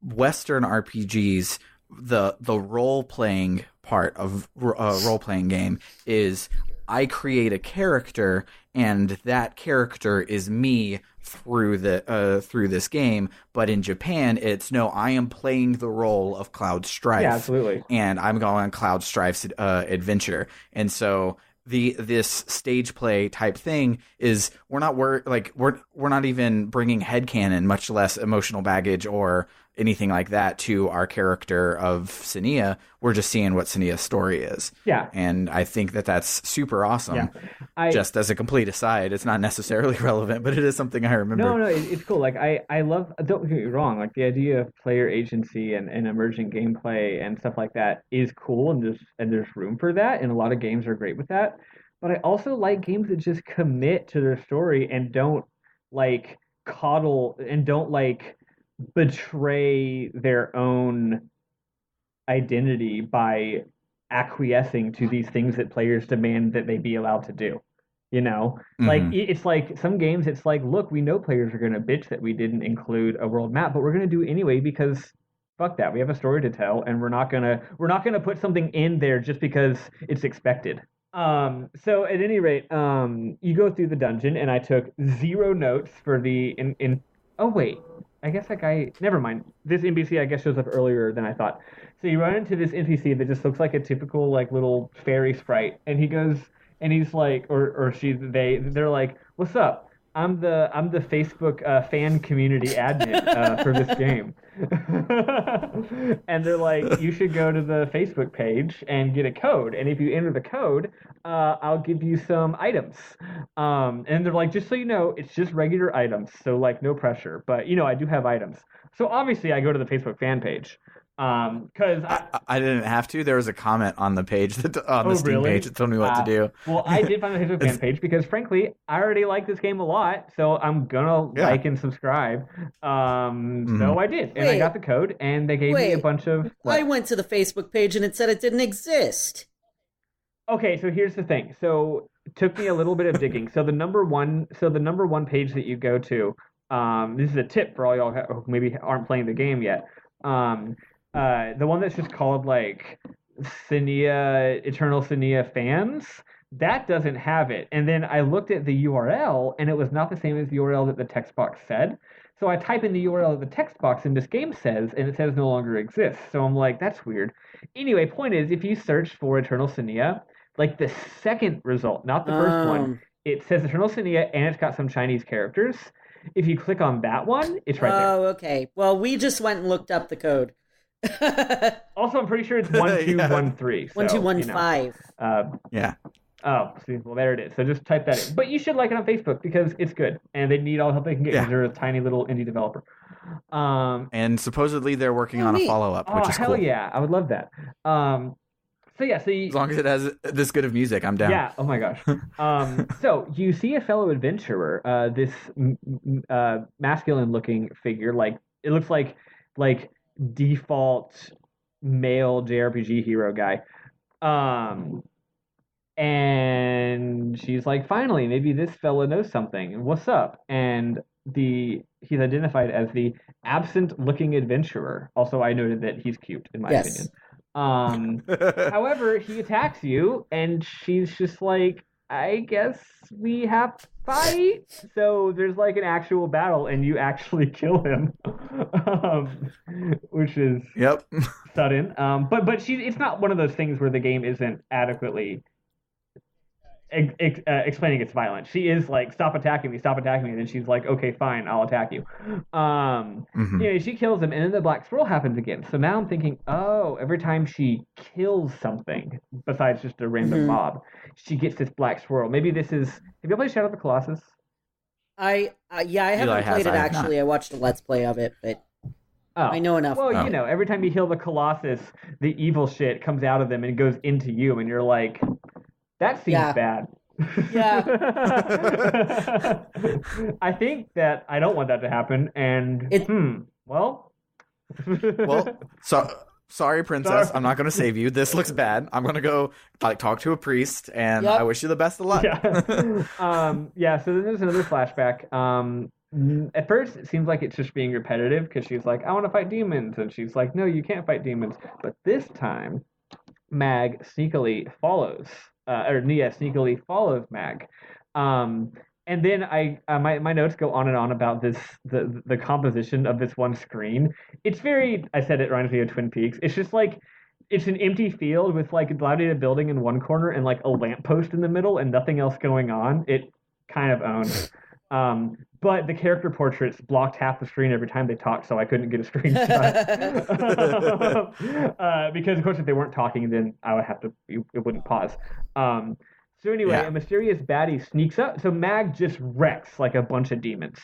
Western RPGs, the role playing part of a role playing game is I create a character, and that character is me through this game. But in Japan, it's no, I am playing the role of Cloud Strife. Yeah, absolutely. And I'm going on Cloud Strife's adventure. And so this stage play type thing is we're not even bringing headcanon, much less emotional baggage or anything like that, to our character of Senia. We're just seeing what Senia's story is. Yeah. And I think that that's super awesome. Yeah. Just as a complete aside, it's not necessarily relevant, but it is something I remember. No, it's cool. Like I love, don't get me wrong, like the idea of player agency and emergent gameplay and stuff like that is cool, and there's room for that, and a lot of games are great with that. But I also like games that just commit to their story and don't like coddle and don't like betray their own identity by acquiescing to these things that players demand that they be allowed to do. You know, like it's like some games, it's like, look, we know players are going to bitch that we didn't include a world map, but we're going to do it anyway because fuck that. We have a story to tell, and we're not gonna put something in there just because it's expected. So at any rate, you go through the dungeon, and I took 0 notes for the oh wait, I guess that guy, never mind. This NPC I guess shows up earlier than I thought. So you run into this NPC that just looks like a typical like little fairy sprite, and he goes, and he's like, or they're like, "What's up? I'm the Facebook fan community admin for this game." And they're like, "You should go to the Facebook page and get a code, and if you enter the code, I'll give you some items." And they're like, "Just so you know, it's just regular items, so like no pressure, but you know I do have items." So obviously I go to the Facebook fan page, Because I didn't have to. There was a comment on the page on the Steam page that told me what to do. Well, I did find the Facebook fan page because, frankly, I already like this game a lot, so I'm gonna like and subscribe. So I did, and I got the code, and they gave me a bunch of. I went to the Facebook page and it said it didn't exist. Okay, so here's the thing. So it took me a little bit of digging. So the number one page that you go to. This is a tip for all y'all who maybe aren't playing the game yet. The one that's just called like Eternal Senia fans, that doesn't have it. And then I looked at the URL and it was not the same as the URL that the text box said. So I type in the URL that the text box in this game says, and it says no longer exists. So I'm like, that's weird. Anyway, point is, if you search for Eternal Senia, like the second result, not the first one, it says Eternal Senia and it's got some Chinese characters. If you click on that one, it's right there. Oh, okay. Well, we just went and looked up the code. Also, I'm pretty sure it's 1213. So, 1215. Yeah. Oh, see, well, there it is. So just type that in. But you should like it on Facebook because it's good, and they need all the help they can get because they're a tiny little indie developer. And supposedly they're working on a follow-up, which is cool. Oh, hell yeah. I would love that. So as long as it has this good of music, I'm down. Yeah. Oh my gosh. So you see a fellow adventurer, this masculine-looking figure, like it looks like default male JRPG hero guy. And she's like, finally, maybe this fella knows something. What's up? And he's identified as the absent-looking adventurer. Also, I noted that he's cute, in my opinion. However, he attacks you, and she's just like, I guess we have to fight. So there's like an actual battle, and you actually kill him, which is sudden. But it's not one of those things where the game isn't adequately explaining its violence. She is like, stop attacking me, and then she's like, okay, fine, I'll attack you. She kills him, and then the black swirl happens again. So now I'm thinking, oh, every time she kills something besides just a random mob, she gets this black swirl. Maybe this is. Have you played Shadow of the Colossus? I haven't played it actually. I watched a Let's Play of it, but I know enough. Well, every time you heal the Colossus, the evil shit comes out of them and goes into you, and you're like, that seems bad. Yeah. I think that I don't want that to happen, and well, sorry, princess. I'm not going to save you. This looks bad. I'm going to go talk to a priest, and I wish you the best of luck. So then there's another flashback. At first, it seems like it's just being repetitive because she's like, I want to fight demons, and she's like, no, you can't fight demons. But this time, Mag sneakily follows. Nia sneakily follows Mag. And then my notes go on and on about the composition of this one screen. It's very, I said it reminds me of Twin Peaks. It's just like, it's an empty field with like a dilapidated building in one corner and like a lamppost in the middle and nothing else going on. It kind of owns. But the character portraits blocked half the screen every time they talked, so I couldn't get a screenshot. Because, of course, if they weren't talking, then I would have to, it wouldn't pause. So anyway, a mysterious baddie sneaks up. So Mag just wrecks like a bunch of demons.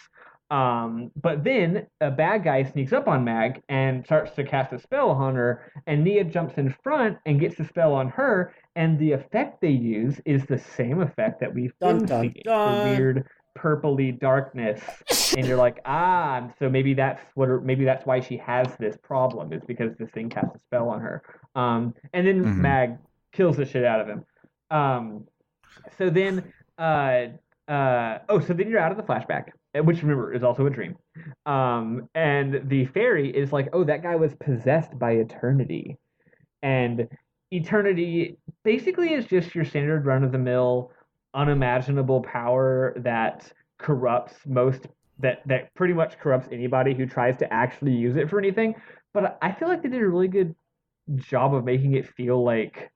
But then a bad guy sneaks up on Mag and starts to cast a spell on her, and Nia jumps in front and gets the spell on her, and the effect they use is the same effect that we've been seeing. The weird purpley darkness, and you're like, so maybe that's why she has this problem, is because this thing casts a spell on her. And then Mag kills the shit out of him. So then you're out of the flashback, which, remember, is also a dream. And the fairy is like, oh, that guy was possessed by Eternity. And Eternity basically is just your standard run-of-the-mill unimaginable power that corrupts that pretty much corrupts anybody who tries to actually use it for anything. But I feel like they did a really good job of making it feel like,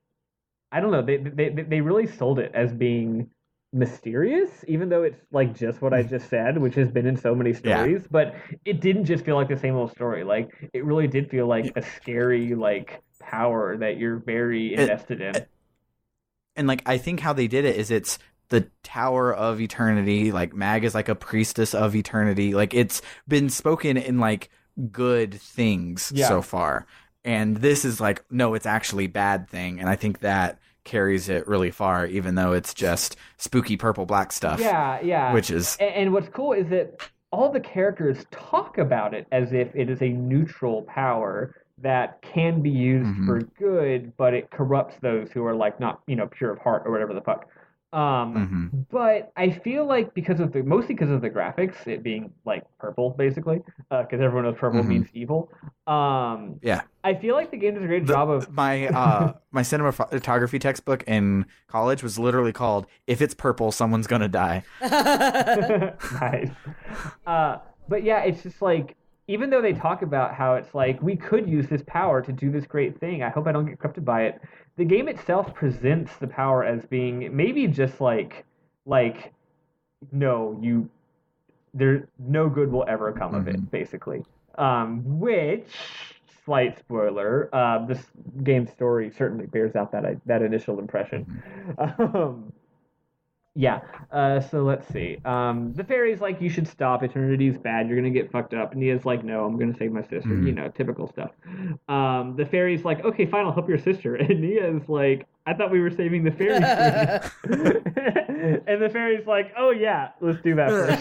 I don't know, they really sold it as being mysterious, even though it's like just what I just said, which has been in so many stories. But it didn't just feel like the same old story. Like, it really did feel like a scary like power that you're very invested in. And like, I think how they did it is it's the Tower of Eternity. Like, Mag is like a priestess of Eternity. Like, it's been spoken in like good things so far. and this is like, no, it's actually bad thing, and I think that carries it really far, even though it's just spooky purple black stuff. Yeah. Which is, and what's cool is that all the characters talk about it as if it is a neutral power that can be used for good, but it corrupts those who are like not, pure of heart or whatever the fuck. But I feel like mostly because of the graphics, it being like purple basically, because everyone knows purple means evil. I feel like the game does a great job of my cinematography textbook in college was literally called "If it's purple, someone's gonna die." Nice. But yeah, it's just like, even though they talk about how it's like, we could use this power to do this great thing, I hope I don't get corrupted by it, the game itself presents the power as being maybe just like no good will ever come of it, basically. Which, slight spoiler, this game's story certainly bears out that initial impression. So let's see. The fairy's like, you should stop. Eternity's bad. You're going to get fucked up. And Nia's like, no, I'm going to save my sister. Typical stuff. The fairy's like, okay, fine, I'll help your sister. And Nia's like, I thought we were saving the fairy. And the fairy's like, oh, yeah, let's do that first.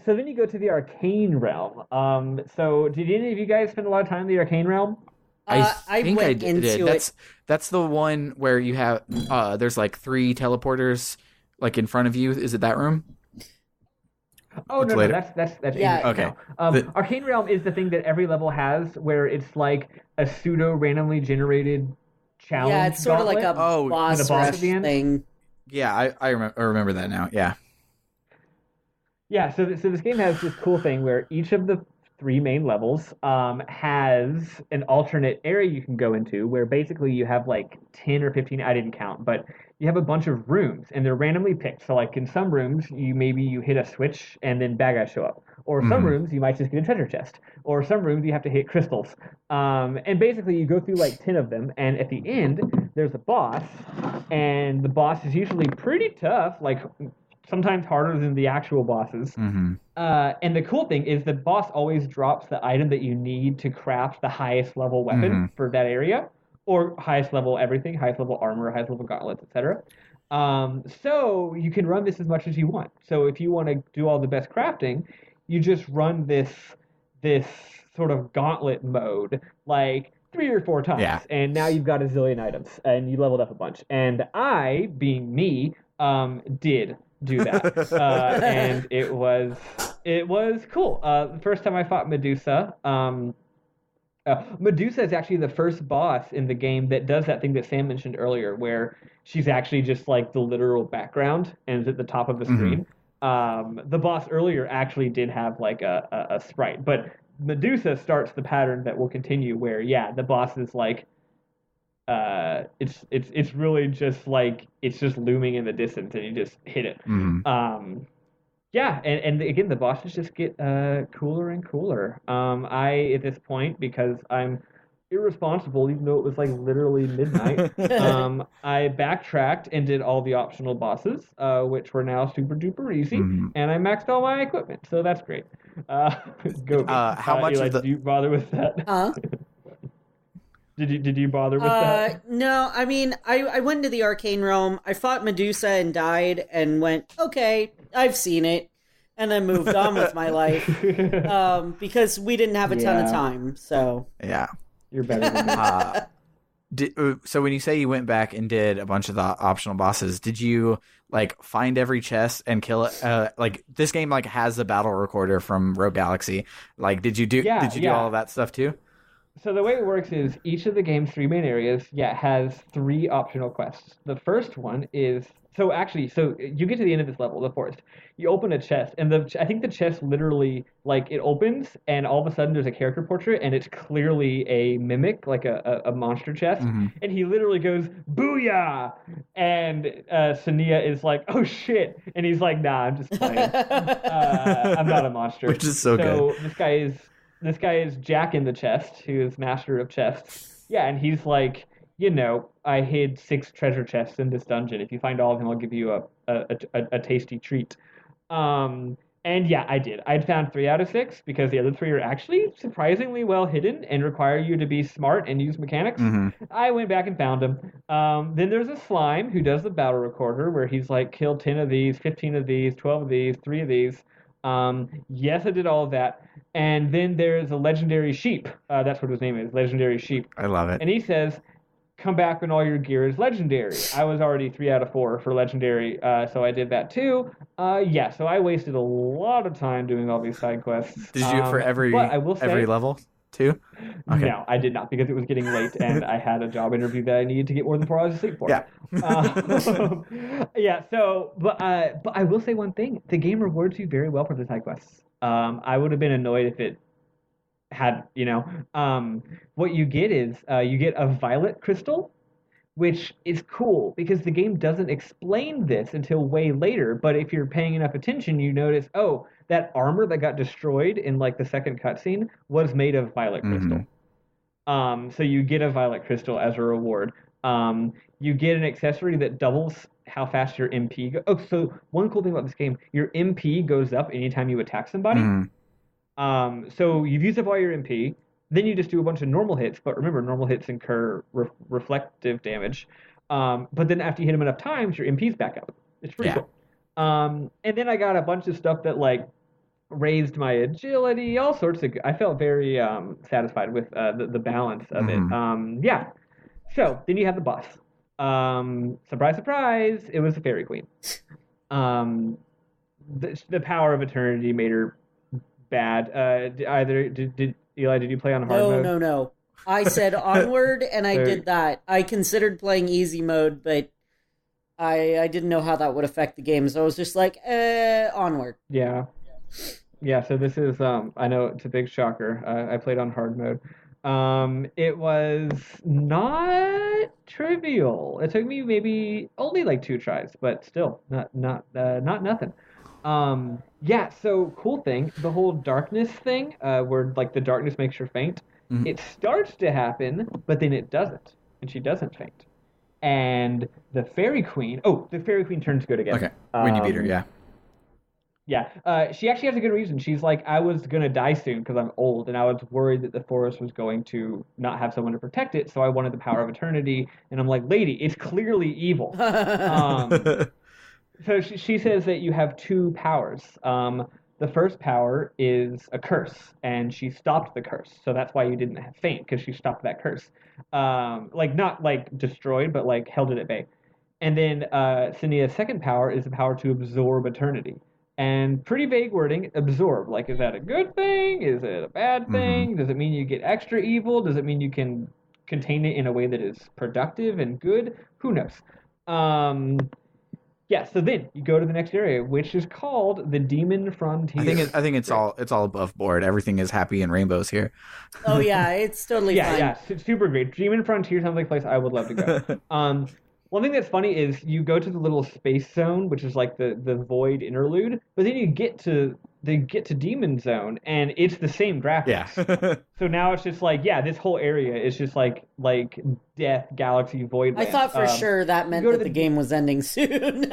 So then you go to the arcane realm. So did any of you guys spend a lot of time in the arcane realm? I think I did. That's the one where you have there's like 3 teleporters like in front of you. Is it that room? Oh, no, that's okay. Arcane Realm is the thing that every level has, where it's like a pseudo randomly generated challenge. Yeah, it's sort of like a boss rush thing. Yeah, I remember that now. Yeah. Yeah, so this game has this cool thing where each of the 3 main levels has an alternate area you can go into, where basically you have like 10 or 15, I didn't count, but you have a bunch of rooms and they're randomly picked. So like in some rooms, you hit a switch and then bad guys show up. Or some rooms, you might just get a treasure chest. Or some rooms, you have to hit crystals. And basically you go through like 10 of them, and at the end, there's a boss, and the boss is usually pretty tough, like sometimes harder than the actual bosses. And the cool thing is the boss always drops the item that you need to craft the highest level weapon for that area, or highest level everything, highest level armor, highest level gauntlets, etc. So you can run this as much as you want. So if you want to do all the best crafting, you just run this sort of gauntlet mode like 3 or 4 times, and now you've got a zillion items, and you leveled up a bunch. And I, being me, did do that, and it was cool. The first time I fought Medusa, Medusa is actually the first boss in the game that does that thing that Sam mentioned earlier, where she's actually just like the literal background and is at the top of the screen. The boss earlier actually did have like a sprite, but Medusa starts the pattern that will continue, where the boss is like, it's really just like, it's just looming in the distance and you just hit it. And again, the bosses just get cooler and cooler. I, at this point, because I'm irresponsible, even though it was like literally midnight, I backtracked and did all the optional bosses, which were now super duper easy, and I maxed all my equipment, so that's great. Go. How much Eli, did you bother with that? Did you bother with that? No, I mean, I went into the arcane realm, I fought Medusa and died, and went, okay, I've seen it, and then moved on with my life, because we didn't have a ton of time, so... Yeah. You're better than me. So when you say you went back and did a bunch of the optional bosses, did you like find every chest and kill it? Like this game like has a battle recorder from Rogue Galaxy. Like did you do all of that stuff too? So the way it works is each of the game's 3 main areas has 3 optional quests. The first one is so you get to the end of this level, the forest. You open a chest, and I think the chest literally, like, it opens, and all of a sudden there's a character portrait, and it's clearly a mimic, like a monster chest, and he literally goes, "Booyah!" And Senia is like, "Oh shit!" And he's like, "Nah, I'm just playing. I'm not a monster." Which is so good. This guy is Jack in the Chest, who is master of chests. Yeah, and he's like, I hid 6 treasure chests in this dungeon. If you find all of them, I'll give you a tasty treat. And yeah, I did. I'd found 3 out of 6 because the other 3 are actually surprisingly well hidden and require you to be smart and use mechanics. I went back and found them. Then there's a slime who does the battle recorder where he's like, kill 10 of these, 15 of these, 12 of these, 3 of these. Yes, I did all of that. And then there's a legendary sheep. That's what his name is, legendary sheep. I love it. And he says, come back when all your gear is legendary. I was already 3 out of 4 for legendary, so I did that too. So I wasted a lot of time doing all these side quests. Did you do it for every level too? Okay. No, I did not because it was getting late and I had a job interview that I needed to get more than 4 hours of sleep for. Yeah. But I will say one thing: the game rewards you very well for the side quests. I would have been annoyed if it had, what you get is you get a violet crystal, which is cool because the game doesn't explain this until way later. But if you're paying enough attention, you notice, oh, that armor that got destroyed in like the second cutscene was made of violet crystal. So you get a violet crystal as a reward. You get an accessory that doubles how fast your MP goes. Oh, so one cool thing about this game, your MP goes up anytime you attack somebody. So you've used up all your MP, then you just do a bunch of normal hits, but remember, normal hits incur reflective damage. But then after you hit them enough times, your MP's back up. It's pretty cool. And then I got a bunch of stuff that like raised my agility, all sorts of. I felt very satisfied with the balance of it. So then you have the boss. Surprise, surprise! It was the Fairy Queen. The power of eternity made her bad. Did Eli? Did you play on hard mode? No. I said onward, and I did that. I considered playing easy mode, but I didn't know how that would affect the game, so I was just like, onward. Yeah. So this is I know it's a big shocker. I played on hard mode. It was not trivial. It took me maybe only like 2 tries, but still not nothing. So cool thing, the whole darkness thing, where like the darkness makes her faint, it starts to happen, but then it doesn't, and she doesn't faint. And the Fairy Queen turns good again. Okay, when you beat her, yeah. Yeah, she actually has a good reason. She's like, I was going to die soon because I'm old, and I was worried that the forest was going to not have someone to protect it, so I wanted the power of eternity. And I'm like, lady, it's clearly evil. So she says that you have 2 powers. The first power is a curse, and she stopped the curse. So that's why you didn't have faint, because she stopped that curse. Not like destroyed, but like held it at bay. And then Senia's second power is the power to absorb eternity. And pretty vague wording, absorb. Like, is that a good thing? Is it a bad thing? Does it mean you get extra evil? Does it mean you can contain it in a way that is productive and good? Who knows? So then you go to the next area, which is called the Demon Frontier. I think it's all above board. Everything is happy and rainbows here. Oh yeah, it's totally fine. Yeah, it's super great. Demon Frontier sounds like a place I would love to go. One thing that's funny is you go to the little space zone, which is like the void interlude, but then you get to Demon Zone, and it's the same graphics. Yeah. So now it's just like, this whole area is just like Death, Galaxy, Void. I thought for sure that meant that the game was ending soon.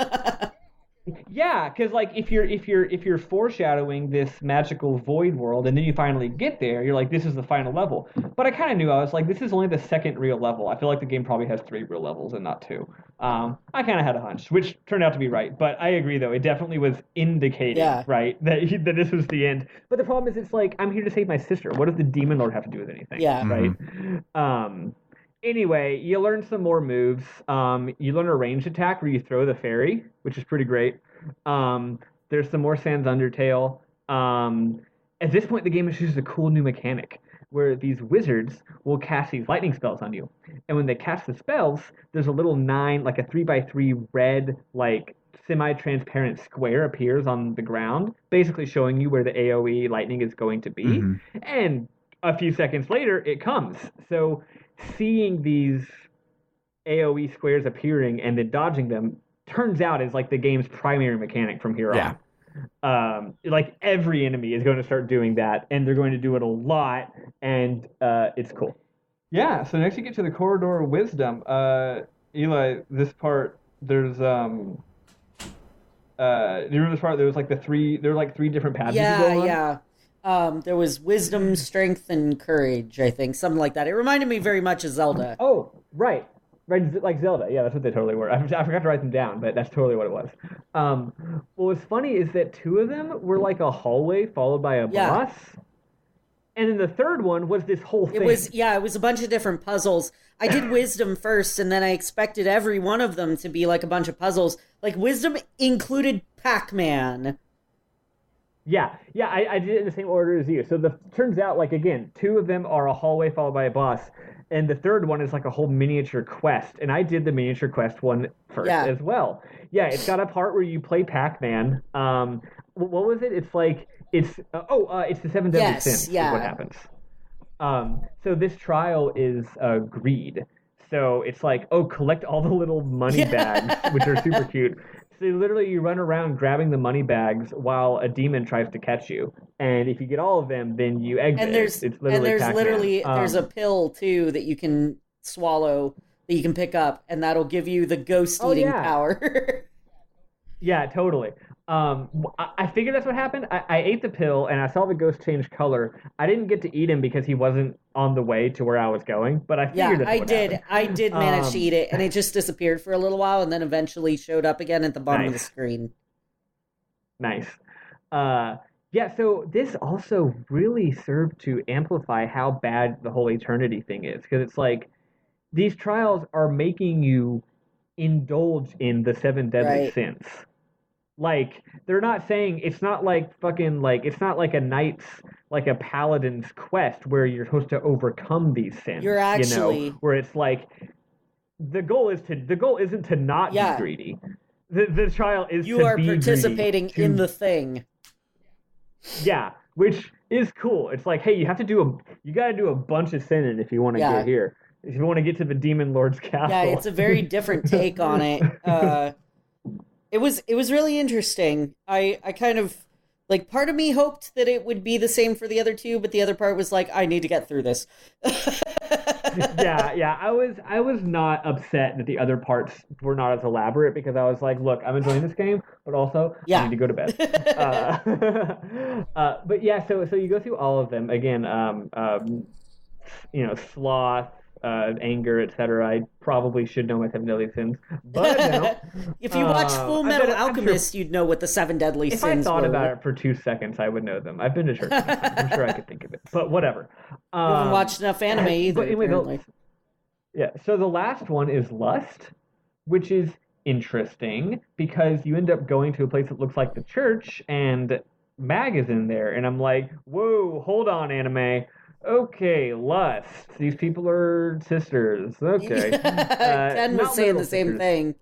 Yeah, because like if you're foreshadowing this magical void world, and then you finally get there, you're like, this is the final level. But I kind of knew. I was like, this is only the second real level. I feel like the game probably has 3 real levels and not 2. I kind of had a hunch, which turned out to be right. But I agree, though, it definitely was indicating, right, that this was the end. But the problem is, it's like, I'm here to save my sister. What does the Demon Lord have to do with anything? Yeah, right. Anyway, you learn some more moves. You learn a ranged attack where you throw the fairy, which is pretty great. There's some more Sans Undertale. At this point, the game introduces a cool new mechanic where these wizards will cast these lightning spells on you. And when they cast the spells, there's a little 9, like a 3x3 red, like semi-transparent square appears on the ground, basically showing you where the AoE lightning is going to be. And a few seconds later, it comes. So seeing these AoE squares appearing and then dodging them turns out is like the game's primary mechanic from here on. Like every enemy is going to start doing that, and they're going to do it a lot, and it's cool. Yeah, so next you get to the Corridor of Wisdom. Eli, this part, there's Do you remember this part? There was like three different paths you could go on? Yeah. There was wisdom, strength, and courage, I think. Something like that. It reminded me very much of Zelda. Oh, right. Right, like Zelda. Yeah, that's what they totally were. I forgot to write them down, but that's totally what it was. What's funny is that two of them were like a hallway followed by a boss. And then the third one was this whole thing. It was a bunch of different puzzles. I did wisdom first, and then I expected every one of them to be like a bunch of puzzles. Like, wisdom included Pac-Man. Yeah, I did it in the same order as you. So turns out, like, again, two of them are a hallway followed by a boss, and the third one is like a whole miniature quest. And I did the miniature quest one first as well. Yeah, it's got a part where you play Pac-Man. What was it? It's like, it's the seven deadly sins is what happens. So this trial is greed. So it's like, collect all the little money bags, which are super cute. So literally you run around grabbing the money bags while a demon tries to catch you. And if you get all of them, then you exit. And there's a pill too that you can swallow, that you can pick up, and that'll give you the ghost eating power. Yeah, totally. I figured that's what happened. I ate the pill and I saw the ghost change color. I didn't get to eat him because he wasn't on the way to where I was going, but I figured that's what happened. I did manage to eat it, and it just disappeared for a little while and then eventually showed up again at the bottom of the screen. Nice. So this also really served to amplify how bad the whole eternity thing is, because it's like these trials are making you indulge in the seven deadly sins. Like, they're not saying, it's not like fucking, like, it's not like a knight's, like a paladin's quest where you're supposed to overcome these sins. You're actually... where it's like, the goal isn't to not be greedy. The trial is to be You are participating in the thing. Yeah, which is cool. It's like, hey, you gotta do a bunch of sinning if you want to get here. If you want to get to the Demon Lord's castle. Yeah, it's a very different take on it. It was really interesting. I kind of, like, part of me hoped that it would be the same for the other two, but the other part was like, I need to get through this. Yeah. I was not upset that the other parts were not as elaborate, because I was like, look, I'm enjoying this game, but also I need to go to bed. But yeah, so you go through all of them again. Sloth, anger, etc. I probably should know my seven deadly sins, but I don't. If you watch Full Metal Alchemist, you'd know what the seven deadly sins were. If I thought about it for 2 seconds, I would know them. I've been to church. I'm sure I could think of it, but whatever. You haven't watched enough anime either. But anyway, so the last one is lust, which is interesting because you end up going to a place that looks like the church, and Mag is in there, and I'm like, whoa, hold on, anime. Okay, lust. These people are sisters. Okay. Ken was saying the same thing.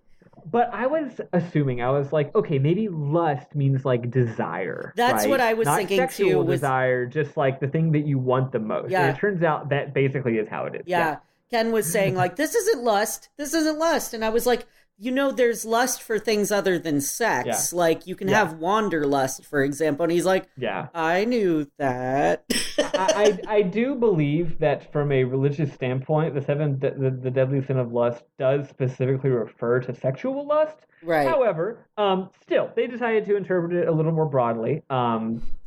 But I was assuming, I was like, okay, maybe lust means like desire. That's what I was thinking too. Not sexual desire, just like the thing that you want the most. Yeah. And it turns out that basically is how it is. Yeah. Ken was saying like, this isn't lust. And I was like, there's lust for things other than sex. Yeah. Like, you can have wanderlust, for example. And he's like, I knew that. I do believe that from a religious standpoint, the deadly sin of lust does specifically refer to sexual lust. Right. However, still, they decided to interpret it a little more broadly,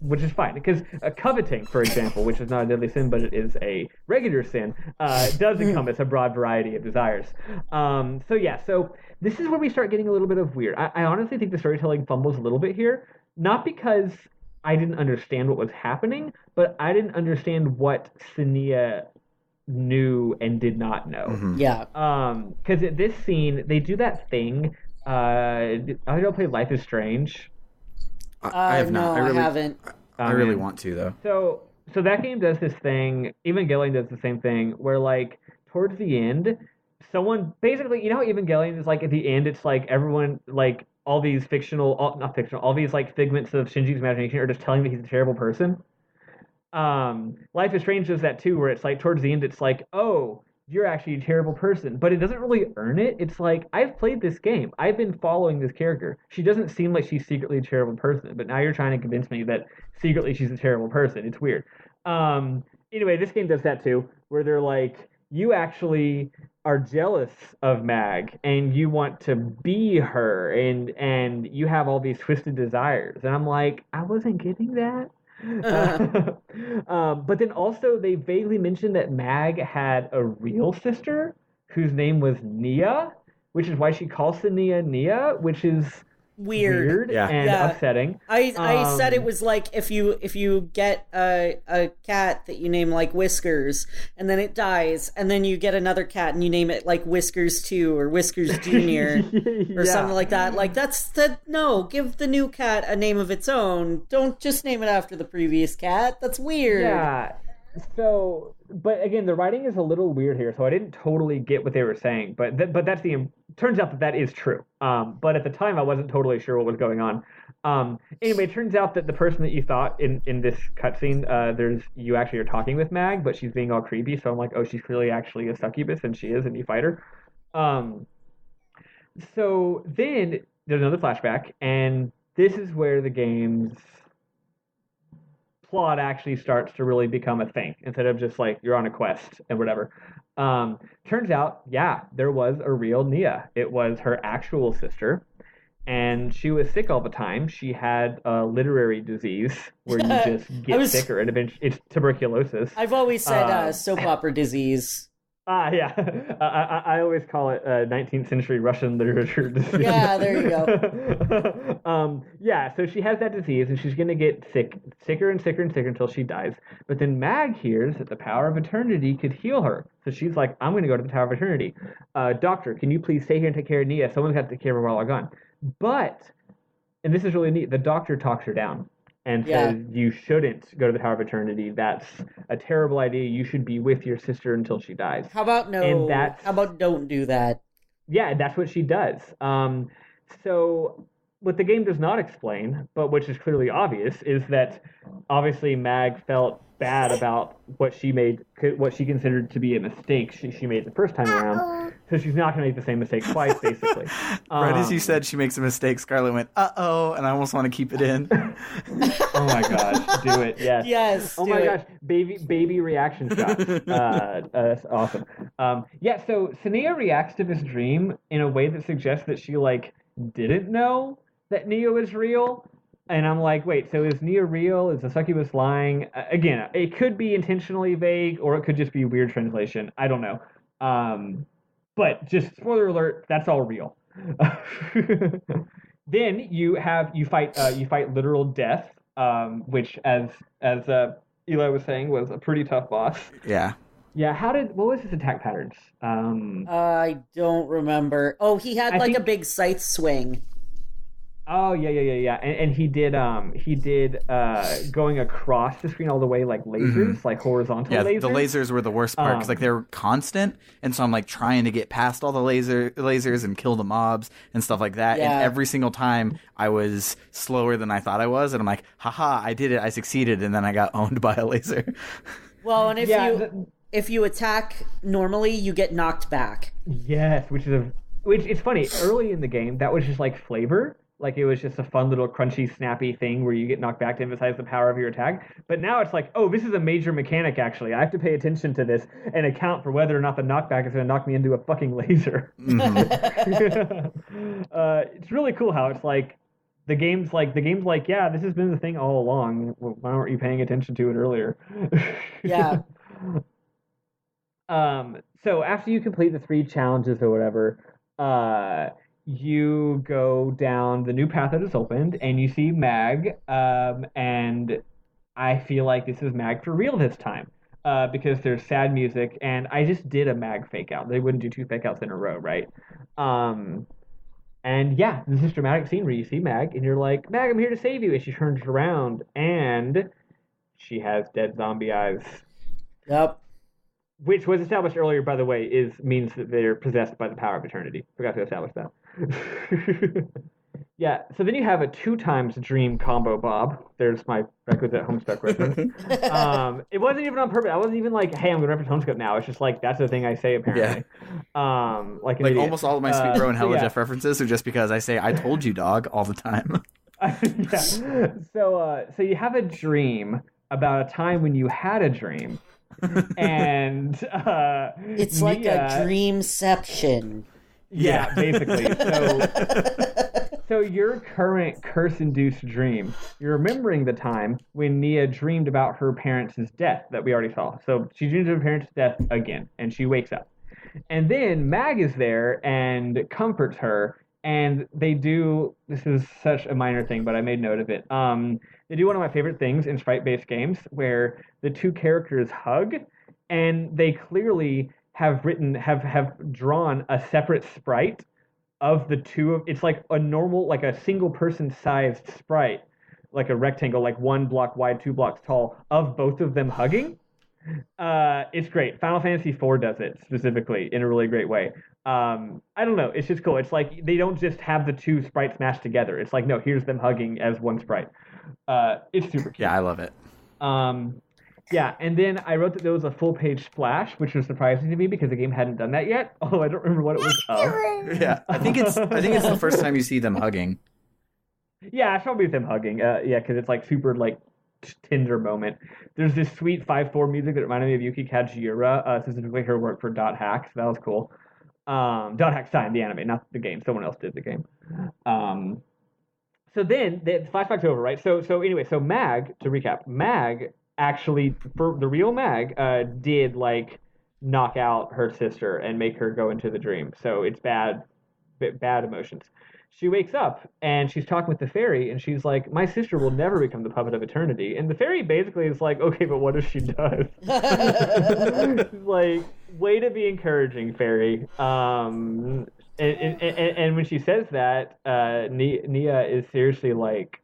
which is fine. Because coveting, for example, which is not a deadly sin, but it is a regular sin, does encompass a broad variety of desires. So this is where we start getting a little bit of weird. I honestly think the storytelling fumbles a little bit here, not because I didn't understand what was happening, but I didn't understand what Senia knew and did not know. Mm-hmm. Yeah. Because at this scene, they do that thing. I don't play Life is Strange. I have not. No, I haven't. I really want to, though. So that game does this thing. Evangelion does the same thing, where like towards the end, someone basically, how Evangelion is like at the end, it's like everyone, like all these all these like figments of Shinji's imagination are just telling that he's a terrible person. Life is Strange does that too, where it's like towards the end, it's like, oh, you're actually a terrible person, but it doesn't really earn it. It's like, I've played this game. I've been following this character. She doesn't seem like she's secretly a terrible person, but now you're trying to convince me that secretly she's a terrible person. It's weird. Anyway, this game does that too, where they're like, you actually are jealous of Mag and you want to be her and you have all these twisted desires. And I'm like, I wasn't getting that. But then also they vaguely mentioned that Mag had a real sister whose name was Nia, which is why she calls Senia Nia, which is weird and upsetting. I said it was like if you get a cat that you name like Whiskers and then it dies and then you get another cat and you name it like Whiskers 2 or Whiskers Junior or something like that. Like no, give the new cat a name of its own. Don't just name it after the previous cat. That's weird. Yeah. So, but again, the writing is a little weird here, so I didn't totally get what they were saying. But that's turns out that is true. But at the time, I wasn't totally sure what was going on. Anyway, it turns out that the person that you thought in this cutscene, you actually are talking with Mag, but she's being all creepy. So I'm like, oh, she's clearly actually a succubus, and she is, and you fight her. So then there's another flashback, and this is where the game's plot actually starts to really become a thing instead of just like you're on a quest and whatever. Turns out, there was a real Nia. It was her actual sister, and she was sick all the time. She had a literary disease where you just get sicker, and eventually it's tuberculosis. I've always said soap opera disease. Yeah. I always call it 19th century Russian literature disease. Yeah, there you go. So she has that disease, and she's going to get sicker and sicker and sicker until she dies. But then Mag hears that the power of eternity could heal her. So she's like, I'm going to go to the Tower of Eternity. Doctor, can you please stay here and take care of Nia? Someone's got to take care of her while I'm gone. But, and this is really neat, the doctor talks her down. And says, you shouldn't go to the Tower of Eternity. That's a terrible idea. You should be with your sister until she dies. How about how about don't do that? Yeah, that's what she does. So what the game does not explain, but which is clearly obvious, is that obviously Mag felt bad about what she considered to be a mistake she made the first time around. So she's not going to make the same mistake twice, basically. Right as you said she makes a mistake, Scarlett went, uh-oh, and I almost want to keep it in. Oh my gosh, do it, yes. Yes, oh my gosh, baby reaction shot. That's awesome. So Senia reacts to this dream in a way that suggests that she, didn't know that Nia was real. And I'm like, wait, so is Nia real? Is the succubus lying? Again, it could be intentionally vague, or it could just be weird translation. I don't know. But just spoiler alert, that's all real. Then you fight literal death, which as Eli was saying was a pretty tough boss. Yeah. Yeah. What was his attack patterns? I don't remember. Oh, he had a big scythe swing. Oh yeah, and he did going across the screen all the way like lasers, like horizontal lasers. Yeah, the lasers were the worst part because they were constant, and so I'm trying to get past all the lasers and kill the mobs and stuff like that. Yeah. And every single time I was slower than I thought I was, and I'm like, haha, I did it, I succeeded, and then I got owned by a laser. Well, and if you attack normally, you get knocked back. Yes, which it's funny. Early in the game, that was just like flavor. Like, it was just a fun little crunchy, snappy thing where you get knocked back to emphasize the power of your attack. But now it's like, oh, this is a major mechanic, actually. I have to pay attention to this and account for whether or not the knockback is going to knock me into a fucking laser. Mm-hmm. It's really cool how it's like, the game's like, yeah, this has been the thing all along. Why weren't you paying attention to it earlier? Yeah. So after you complete the 3 challenges or whatever, you go down the new path that is opened, and you see Mag, and I feel like this is Mag for real this time, because there's sad music, and I just did a Mag fake out. They wouldn't do 2 fake outs in a row, right? And yeah, this is a dramatic scene where you see Mag, and you're like, Mag, I'm here to save you, and she turns around, and she has dead zombie eyes. Yep. Which was established earlier, by the way, means that they're possessed by the power of eternity. Forgot to establish that. Yeah, so then you have a 2 times dream combo, Bob. There's my requisite Homestuck reference. It wasn't even on purpose. I wasn't even like, hey, I'm going to reference Homestuck now. It's just like, that's the thing I say, apparently. Yeah. Like almost all of my Sweet Bro and Hella Jeff references are just because I say, I told you, dog, all the time. Yeah. So you have a dream about a time when you had a dream And it's like a dreamception. Yeah, basically. So your current curse-induced dream, you're remembering the time when Nia dreamed about her parents' death that we already saw. So she dreams of her parents' death again, and she wakes up. And then Mag is there and comforts her, and they do, this is such a minor thing, but I made note of it. They do one of my favorite things in sprite-based games where the two characters hug, and they clearly have drawn a separate sprite of the two of, it's like a normal, like a single person sized sprite, like a rectangle, like 1 block wide, 2 blocks tall, of both of them hugging. It's great. Final Fantasy IV does it specifically in a really great way. I don't know, it's just cool. It's like they don't just have the two sprites mashed together. It's like, no, here's them hugging as one sprite. It's super cute. Yeah, I love it. Yeah, and then I wrote that there was a full-page splash, which was surprising to me because the game hadn't done that yet. Although I don't remember what it was of. Yeah, I think it's the first time you see them hugging. Yeah, it's probably them hugging. Yeah, because it's like super like tender moment. There's this sweet 5/4 music that reminded me of Yuki Kajiura, specifically her work for Dot Hack. So that was cool. Dot Hack Stein, the anime, not the game. Someone else did the game. So then the flashback's over, right? So anyway, so Mag, to recap, Mag actually, for the real Mag, did like knock out her sister and make her go into the dream. So it's bad emotions. She wakes up and she's talking with the fairy and she's like, my sister will never become the puppet of eternity. And the fairy basically is like, okay, but what if she does? Like, way to be encouraging, fairy. And when she says that, Nia is seriously like,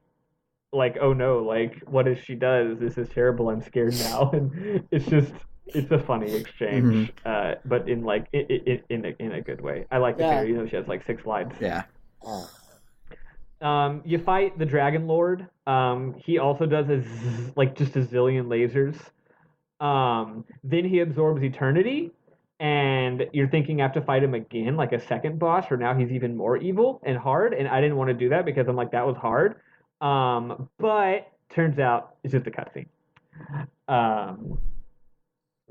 oh no, like, what if she does? This is terrible. I'm scared now. And it's a funny exchange, but in like in a good way. I like the fairy. You know, she has like 6 lines. Yeah. You fight the Dragon Lord. He also does just a zillion lasers. Then he absorbs eternity, and you're thinking you have to fight him again, like a second boss, or now he's even more evil and hard. And I didn't want to do that because I'm like, that was hard. But turns out it's just a cutscene.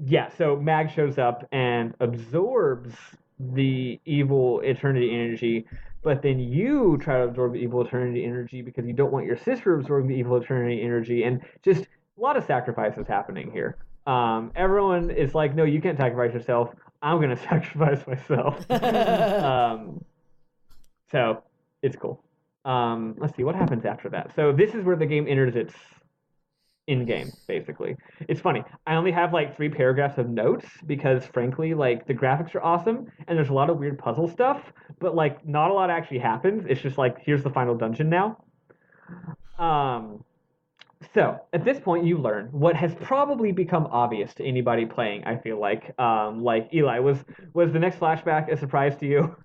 Yeah, so Mag shows up and absorbs the evil eternity energy, but then you try to absorb the evil eternity energy because you don't want your sister absorbing the evil eternity energy, and just a lot of sacrifices happening here. Everyone is like, no, you can't sacrifice yourself. I'm going to sacrifice myself. So it's cool. Let's see what happens after that. So this is where the game enters its in-game, basically. It's funny. I only have like 3 paragraphs of notes because, frankly, like, the graphics are awesome and there's a lot of weird puzzle stuff, but like not a lot actually happens. It's just like, here's the final dungeon now. So at this point, you learn what has probably become obvious to anybody playing. I feel like Eli, was the next flashback a surprise to you?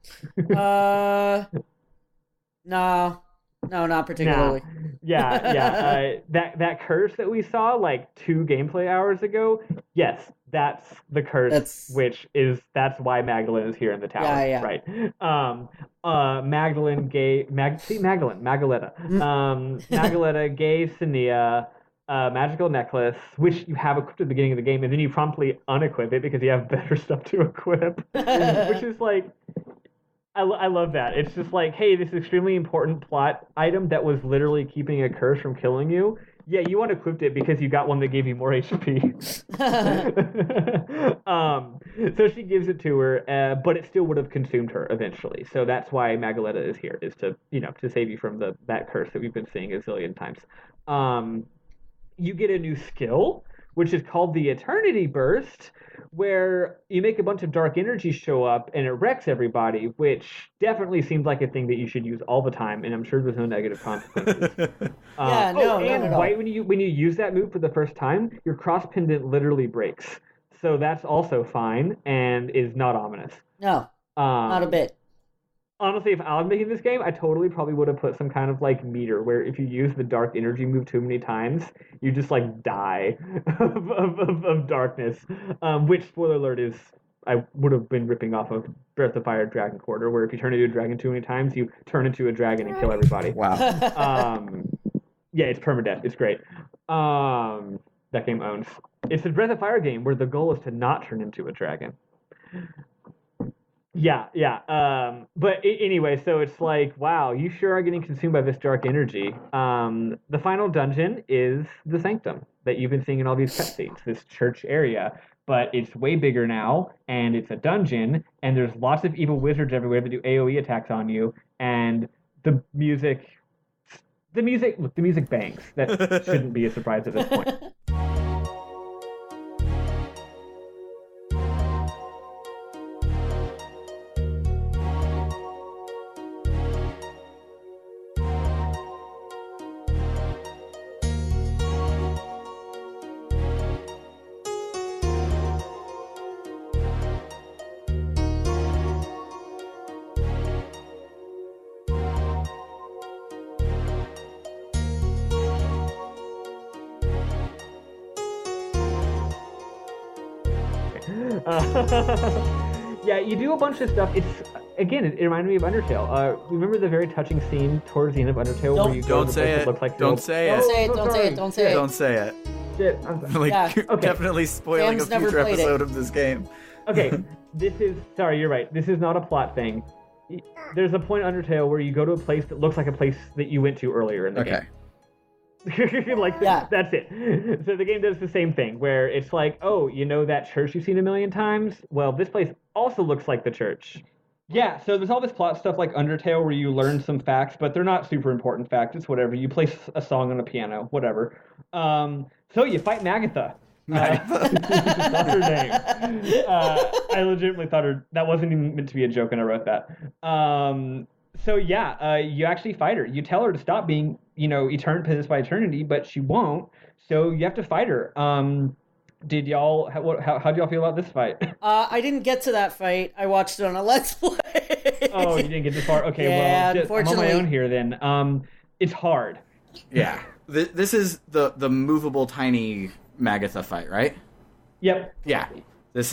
No, not particularly. Nah. Yeah. That curse that we saw like 2 gameplay hours ago. Yes, that's the curse. That's why Magdalene is here in the tower. Yeah. Right. Magdalene Magaletta. Magaletta gave Senia a magical necklace, which you have equipped at the beginning of the game, and then you promptly unequip it because you have better stuff to equip, which is like. I love that. It's just like, hey, this extremely important plot item that was literally keeping a curse from killing you. Yeah, you unequipped it because you got one that gave you more HP. So she gives it to her, but it still would have consumed her eventually. So that's why Magaletta is here, is to save you from that curse that we've been seeing a zillion times. You get a new skill, which is called the Eternity Burst, where you make a bunch of dark energy show up and it wrecks everybody, which definitely seems like a thing that you should use all the time, and I'm sure there's no negative consequences. Right when you use that move for the first time, your cross pendant literally breaks. So that's also fine and is not ominous. No, not a bit. Honestly, if I was making this game, I totally probably would have put some kind of like meter where if you use the dark energy move too many times, you just like die of darkness. Which, spoiler alert, is I would have been ripping off of Breath of Fire Dragon Quarter, where if you turn into a dragon too many times, you turn into a dragon and kill everybody. Wow. Yeah, it's permadeath. It's great. That game owns. It's a Breath of Fire game where the goal is to not turn into a dragon. Yeah. Anyway, so it's like, wow, you sure are getting consumed by this dark energy. The final dungeon is the Sanctum that you've been seeing in all these cutscenes, this church area. But it's way bigger now, and it's a dungeon, and there's lots of evil wizards everywhere that do AoE attacks on you, and the music bangs. That shouldn't be a surprise at this point. Yeah, you do a bunch of stuff. It reminded me of Undertale. Remember the very touching scene towards the end of Undertale where you go to the place that looks like Don't say it. Don't say it. Shit, I'm sorry. You're definitely spoiling Sam's a future episode of this game. Okay, sorry, you're right. This is not a plot thing. There's a point in Undertale where you go to a place that looks like a place that you went to earlier in the game. That's it. So the game does the same thing where it's like, oh, you know that church you've seen a million times? Well, this place also looks like the church. Yeah, so there's all this plot stuff like Undertale where you learn some facts, but they're not super important facts. It's whatever. You play a song on a piano, whatever. So you fight Magatha. That's her name. I legitimately thought that wasn't even meant to be a joke, and I wrote that. You actually fight her. You tell her to stop being, possessed by eternity, but she won't. So you have to fight her. How'd y'all feel about this fight? I didn't get to that fight. I watched it on a Let's Play. Oh, you didn't get this far? Okay, unfortunately. I'm on my own here then. It's hard. Yeah. This is the movable tiny Magatha fight, right? Yep. Yeah. This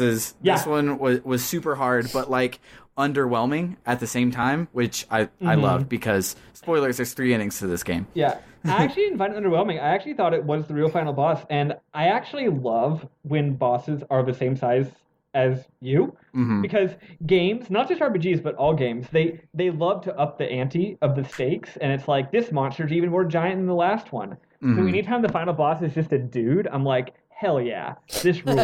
one was super hard, but underwhelming at the same time, which I loved because, spoilers, there's 3 endings to this game. Yeah. I actually didn't find it underwhelming. I actually thought it was the real final boss, and I actually love when bosses are the same size as you, because games, not just RPGs, but all games, they love to up the ante of the stakes, and it's like, this monster's even more giant than the last one. So anytime the final boss is just a dude, I'm like, hell yeah, this rules.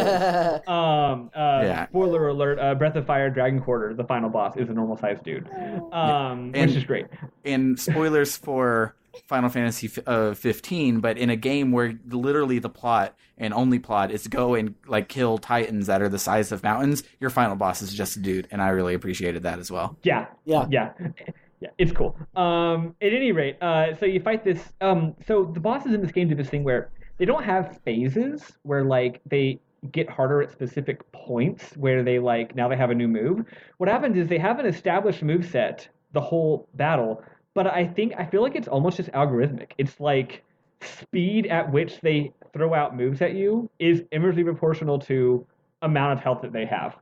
Spoiler alert, Breath of Fire Dragon Quarter, the final boss, is a normal-sized dude, which is great. And spoilers for Final Fantasy 15, but in a game where literally the plot and only plot is to go and kill titans that are the size of mountains, your final boss is just a dude, and I really appreciated that as well. Yeah, it's cool. At any rate, so you fight this. So the bosses in this game do this thing where they don't have phases where they get harder at specific points where they now they have a new move. What happens is they have an established move set the whole battle, but I feel like it's almost just algorithmic. It's speed at which they throw out moves at you is inversely proportional to amount of health that they have.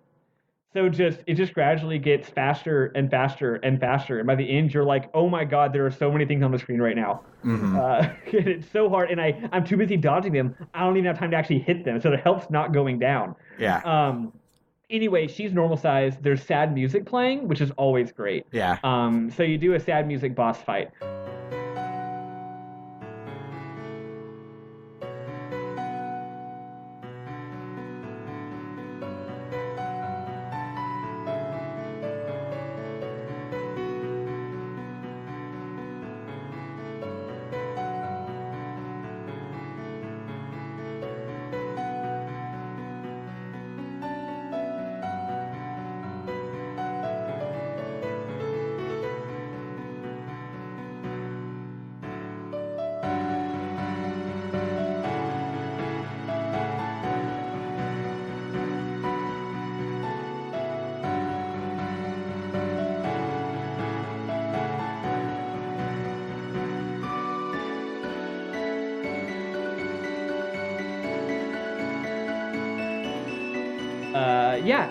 So it just gradually gets faster and faster and faster. And by the end, you're like, oh my God, there are so many things on the screen right now. And it's so hard. And I'm too busy dodging them. I don't even have time to actually hit them. So the health's not going down. Yeah. Anyway, she's normal size. There's sad music playing, which is always great. Yeah. So you do a sad music boss fight.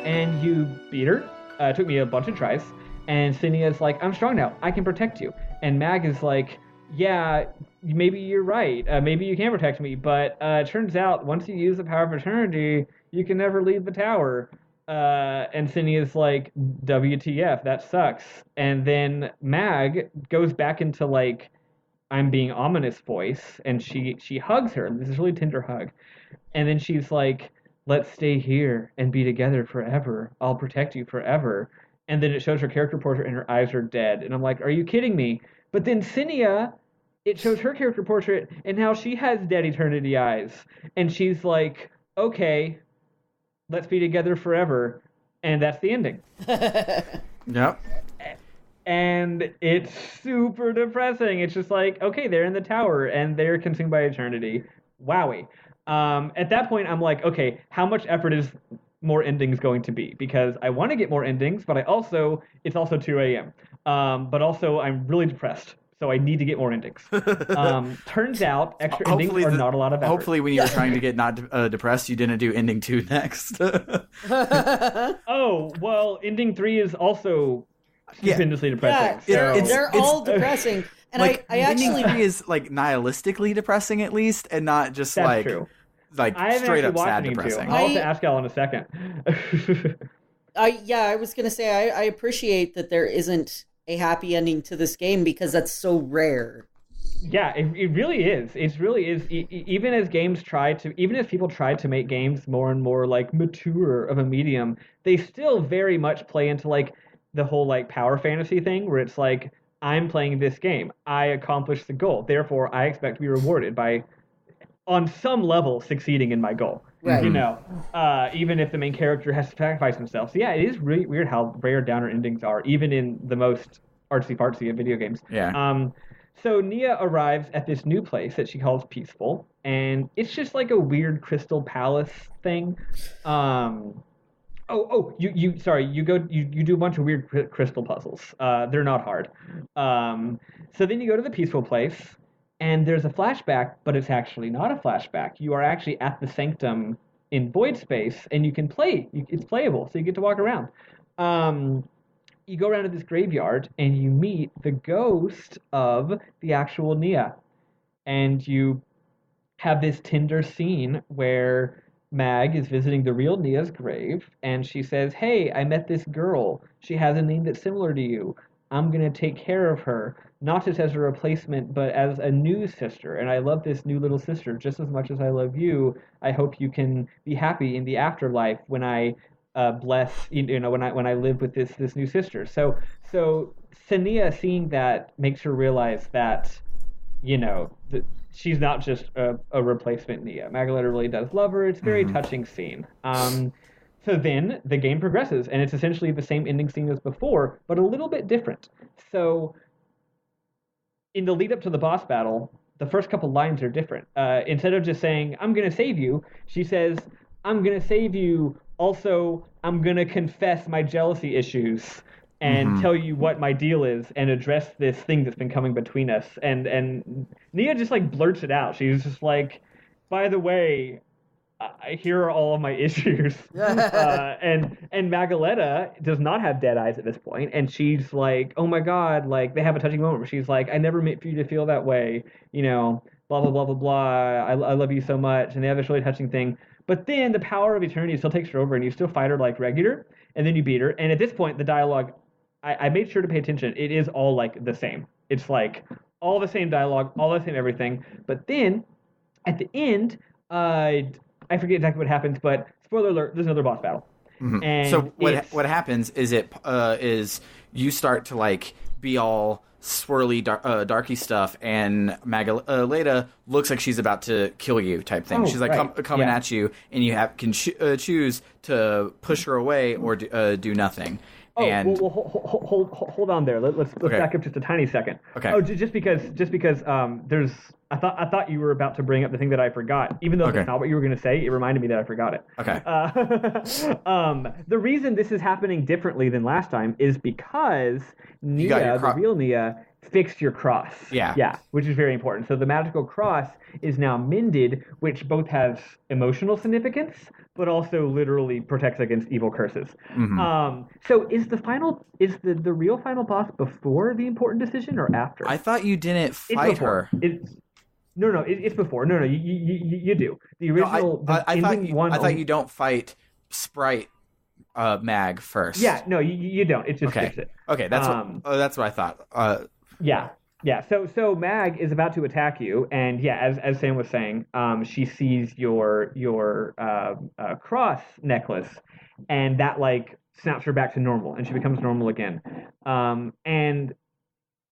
And you beat her. It took me a bunch of tries. And Senia's like, I'm strong now. I can protect you. And Mag is like, yeah, maybe you're right. Maybe you can protect me. But it turns out once you use the power of eternity, you can never leave the tower. And Senia's like, WTF, that sucks. And then Mag goes back into like, I'm being ominous voice, and she hugs her. This is a really tender hug. And then she's like, let's stay here and be together forever. I'll protect you forever. And then it shows her character portrait and her eyes are dead. And I'm like, are you kidding me? But then Senia, it shows her character portrait and now she has dead eternity eyes. And she's like, okay, let's be together forever. And that's the ending. Yep. And it's super depressing. It's just like, okay, they're in the tower and they're consumed by eternity. Wowie. At that point, I'm like, okay, how much effort is more endings going to be? Because I want to get more endings, but it's also 2 a.m. But also, I'm really depressed, so I need to get more endings. Turns out, extra endings are not a lot of effort. Hopefully, when you were trying to get not depressed, you didn't do ending 2 next. Oh, well, ending 3 is also stupendously depressing. Yeah, they're all depressing. And like, I actually... Ending 3 is like nihilistically depressing at least, and not just That's true. Like straight up sad depressing. I'll have to ask Al in a second. I was going to say, I appreciate that there isn't a happy ending to this game because that's so rare. Yeah, it really is. It really is. Even as people try to make games more and more like mature of a medium, they still very much play into like the whole like power fantasy thing where it's like, I'm playing this game. I accomplished the goal. Therefore, I expect to be rewarded by, on some level, succeeding in my goal. Right. You know, even if the main character has to sacrifice himself. So yeah, it is really weird how rare downer endings are, even in the most artsy-fartsy of video games. Yeah. So Nia arrives at this new place that she calls Peaceful, and it's just like a weird Crystal Palace thing. You do a bunch of weird crystal puzzles. They're not hard. So then you go to the Peaceful place, and there's a flashback, but it's actually not a flashback. You are actually at the Sanctum in Void Space, and you can play. It's playable, so you get to walk around. You go around to this graveyard, and you meet the ghost of the actual Nia. And you have this tender scene where Mag is visiting the real Nia's grave, and she says, hey, I met this girl. She has a name that's similar to you. I'm going to take care of her, not just as a replacement, but as a new sister. And I love this new little sister just as much as I love you. I hope you can be happy in the afterlife when I when I live with this new sister. So Senia seeing that makes her realize that, that she's not just a replacement Nia. Magdalena really does love her. It's a very touching scene. So then the game progresses, and it's essentially the same ending scene as before, but a little bit different. So in the lead up to the boss battle, the first couple lines are different. Instead of just saying, I'm going to save you, she says, I'm going to save you. Also, I'm going to confess my jealousy issues and tell you what my deal is and address this thing that's been coming between us. And Nia just like blurts it out. She's just like, by the way, here are all of my issues. And Magdalena does not have dead eyes at this point, and she's like, oh my god, like they have a touching moment where she's like, I never meant for you to feel that way, blah blah blah blah blah. I love you so much, and they have this really touching thing. But then the power of eternity still takes her over, and you still fight her like regular, and then you beat her. And at this point, the dialogue, I made sure to pay attention. It is all like the same. It's like all the same dialogue, all the same everything. But then at the end, I forget exactly what happens, but spoiler alert, there's another boss battle. And so what happens is is you start to like be all swirly darky stuff, and Magdalena looks like she's about to kill you type thing. She's like coming at you, and you can choose to push her away or do nothing. Oh, and hold on there. Let's back up just a tiny second. Okay. Oh, just because there's I thought you were about to bring up the thing that I forgot. Even though that's not what you were going to say, it reminded me that I forgot it. Okay. The reason this is happening differently than last time is because Nia, the real Nia, fixed your cross. Yeah, which is very important. So the magical cross is now mended, which both has emotional significance, but also literally protects against evil curses. So is the real final boss before the important decision or after? I thought you didn't fight her. It's before. No, you do. The original. I thought you don't fight Sprite Mag first. Yeah, no, you don't. It just skips it. Okay, that's what I thought. Yeah. So Mag is about to attack you, and as Sam was saying, she sees your cross necklace, and that like snaps her back to normal, and she becomes normal again. And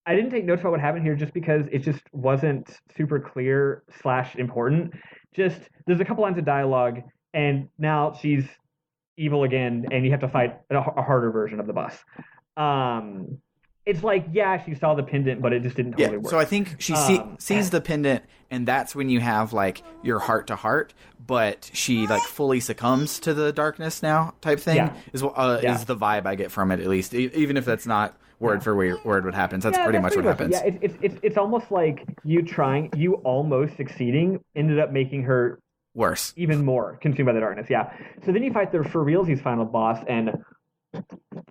I didn't take notes about what happened here just because it just wasn't super clear / important. Just there's a couple lines of dialogue, and now she's evil again, and you have to fight a harder version of the boss. It's like, she saw the pendant, but it just didn't totally work. So I think she sees the pendant, and that's when you have like your heart to heart, but she like fully succumbs to the darkness now type thing is the vibe I get from it, at least, even if that's not word for word what happens. That's pretty much what happens. Yeah, it's almost like you almost succeeding ended up making her worse, even more consumed by the darkness. Yeah. So then you fight the for realsies final boss, and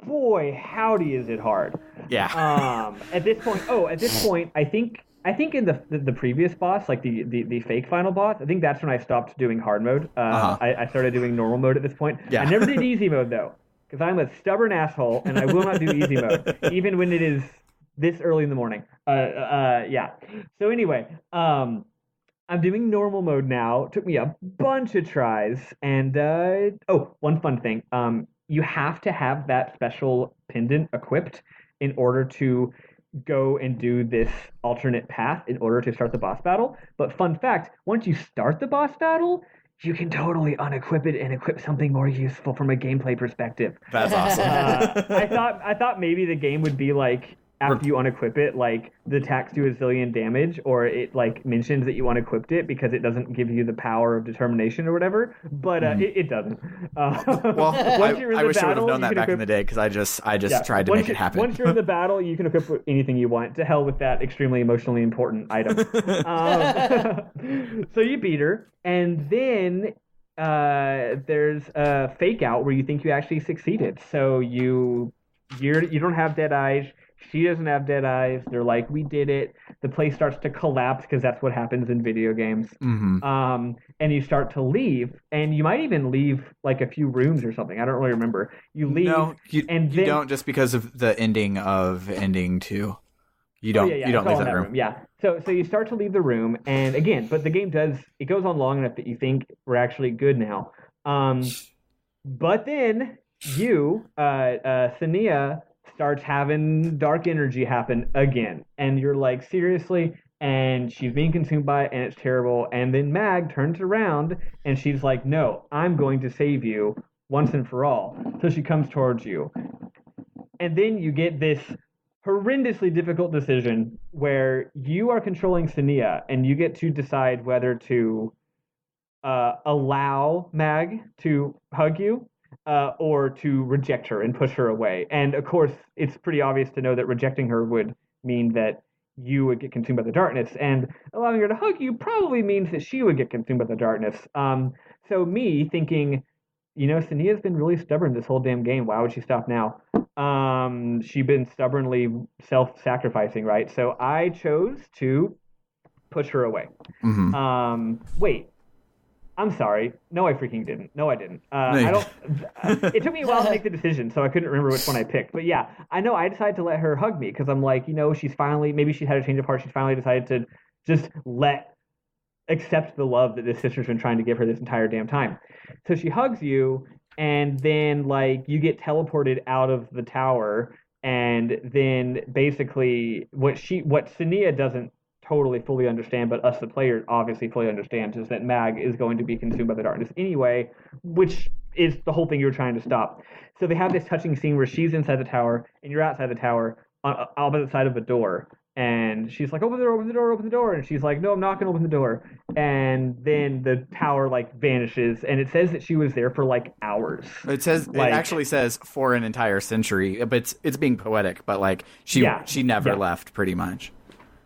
boy, howdy is it hard. Yeah. At this point, I think in the previous boss, like the fake final boss, I think that's when I stopped doing hard mode. I started doing normal mode at this point. Yeah. I never did easy mode though, because I'm a stubborn asshole and I will not do easy mode, even when it is this early in the morning. So anyway, I'm doing normal mode now. It took me a bunch of tries, and one fun thing. You have to have that special pendant equipped in order to go and do this alternate path in order to start the boss battle. But fun fact, once you start the boss battle, you can totally unequip it and equip something more useful from a gameplay perspective. That's awesome. I thought maybe the game would be like, after you unequip it, like the attacks do a zillion damage, or it like mentions that you unequipped it because it doesn't give you the power of determination or whatever. But it doesn't. Well, I wish I would have known that back in the day, because I just tried to make it happen. Once you're in the battle, you can equip anything you want. To hell with that extremely emotionally important item. So you beat her, and then there's a fake out where you think you actually succeeded. So you don't have dead eyes. She doesn't have dead eyes. They're like, we did it. The place starts to collapse, because that's what happens in video games. And you start to leave, and you might even leave like a few rooms or something. I don't really remember. You leave. No, you don't, just because of the ending of ending 2. You don't leave that room. Yeah. So you start to leave the room, and again, but the game goes on long enough that you think we're actually good now. But then Senia starts having dark energy happen again, and you're like, seriously? And she's being consumed by it, and it's terrible. And then Mag turns around, and she's like, no, I'm going to save you once and for all. So she comes towards you, and then you get this horrendously difficult decision where you are controlling Senia, and you get to decide whether to allow Mag to hug you, or to reject her and push her away. And of course, it's pretty obvious to know that rejecting her would mean that you would get consumed by the darkness, and allowing her to hug you probably means that she would get consumed by the darkness. So me thinking, Senia's been really stubborn this whole damn game. Why would she stop now? She's been stubbornly self-sacrificing, right? So I chose to push her away. Wait. I'm sorry. No, I freaking didn't. No, I didn't. I don't. It took me a while to make the decision, so I couldn't remember which one I picked. But yeah, I know I decided to let her hug me, because I'm like, she's finally, maybe she had a change of heart. She's finally decided to just accept the love that this sister's been trying to give her this entire damn time. So she hugs you, and then like you get teleported out of the tower, and then basically what Senia doesn't totally fully understand, but us the players obviously fully understand, is that Mag is going to be consumed by the darkness anyway, which is the whole thing you're trying to stop. So they have this touching scene where she's inside the tower and you're outside the tower on opposite side of the door, and she's like, open the door, open the door, open the door, and she's like, no, I'm not gonna open the door. And then the tower like vanishes, and it says that she was there for like hours. It actually says for an entire century, but it's being poetic, but like she never left, pretty much.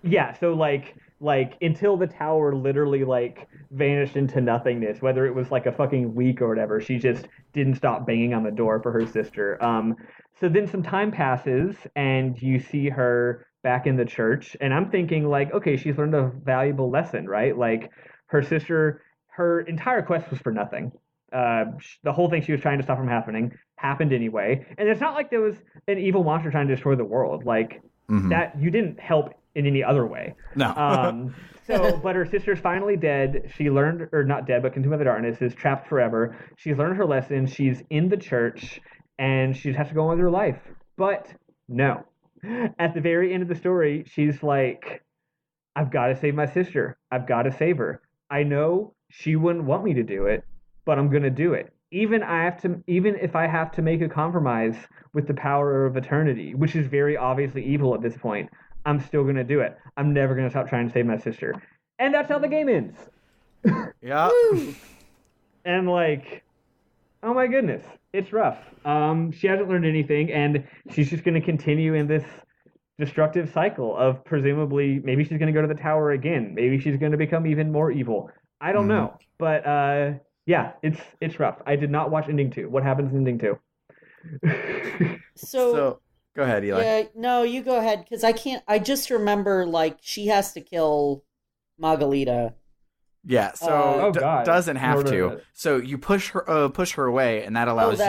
Yeah, so like like until the tower literally like vanished into nothingness, whether it was like a fucking week or whatever. She just didn't stop banging on the door for her sister. So then some time passes and you see her back in the church, and I'm thinking like, okay, she's learned a valuable lesson, right? Like her sister, her entire quest was for nothing. The whole thing she was trying to stop from happened anyway, and it's not like there was an evil monster trying to destroy the world. Like that, you didn't help in any other way. No. But her sister's finally dead. She learned, or not dead, but consumed by the darkness, is trapped forever. She's learned her lesson. She's in the church, and she just has to go on with her life. But no. At the very end of the story, she's like, I've got to save my sister. I've got to save her. I know she wouldn't want me to do it, but I'm going to do it. Even if I have to make a compromise with the power of eternity, which is very obviously evil at this point, I'm still going to do it. I'm never going to stop trying to save my sister. And that's how the game ends. Yeah. And like, oh my goodness, it's rough. She hasn't learned anything, and she's just going to continue in this destructive cycle of presumably, maybe she's going to go to the tower again. Maybe she's going to become even more evil. I don't know. But yeah, it's rough. I did not watch ending 2. What happens in ending 2? So go ahead, Eli. Yeah, no, you go ahead, because I just remember, like, she has to kill Margalita. Yeah, so doesn't have to. So you push her away, and that allows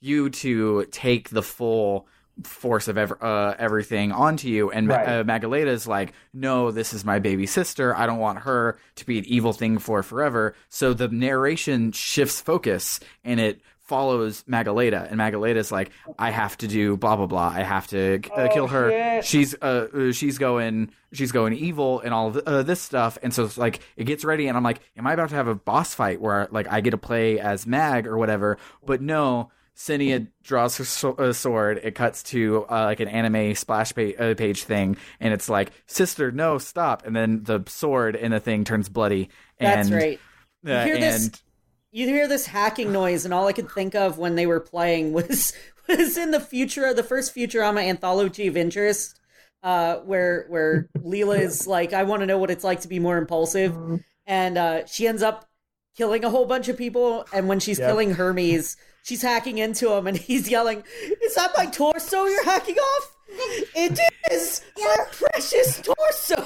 you to take the full force of everything onto you. And Margalita's like, no, this is my baby sister. I don't want her to be an evil thing for forever. So the narration shifts focus, and it follows Margalita, and Margalita's like, I have to do blah blah blah. I have to kill her. Shit. She's going evil and all of this stuff. And so it's like it gets ready, and I'm like, am I about to have a boss fight where like I get to play as Mag or whatever? But no, Senia draws her sword. It cuts to like an anime splash page thing, and it's like, sister, no, stop. And then the sword in the thing turns bloody. That's right. You hear this hacking noise, and all I could think of when they were playing was in the first Futurama anthology of interest, where Leela is like, I want to know what it's like to be more impulsive, and she ends up killing a whole bunch of people, and when she's killing Hermes, she's hacking into him, and he's yelling, "Is that my torso you're hacking off? It is my precious torso."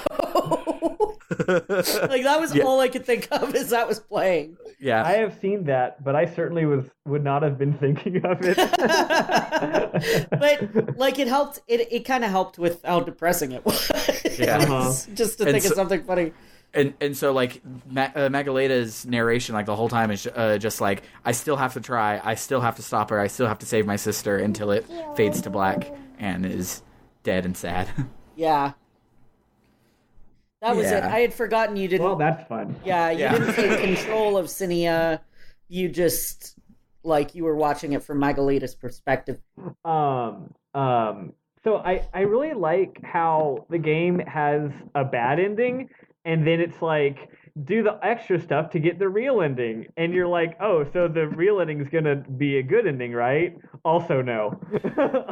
Like, that was all I could think of as that was playing. Yeah, I have seen that, but I certainly would not have been thinking of it. But like, it helped. It kind of helped with how depressing it was. Yeah, just to think of something funny. And so like Margalita's narration like the whole time is just like, I still have to try, I still have to stop her, I still have to save my sister, until it fades to black and is dead and sad. Yeah. That was it. I had forgotten you didn't. Well, that's fun. Yeah, you didn't take control of Senia. You just, like, you were watching it from Margalita's perspective. So I really like how the game has a bad ending, and then it's like, do the extra stuff to get the real ending. And you're like, oh, so the real ending is going to be a good ending, right? Also, no.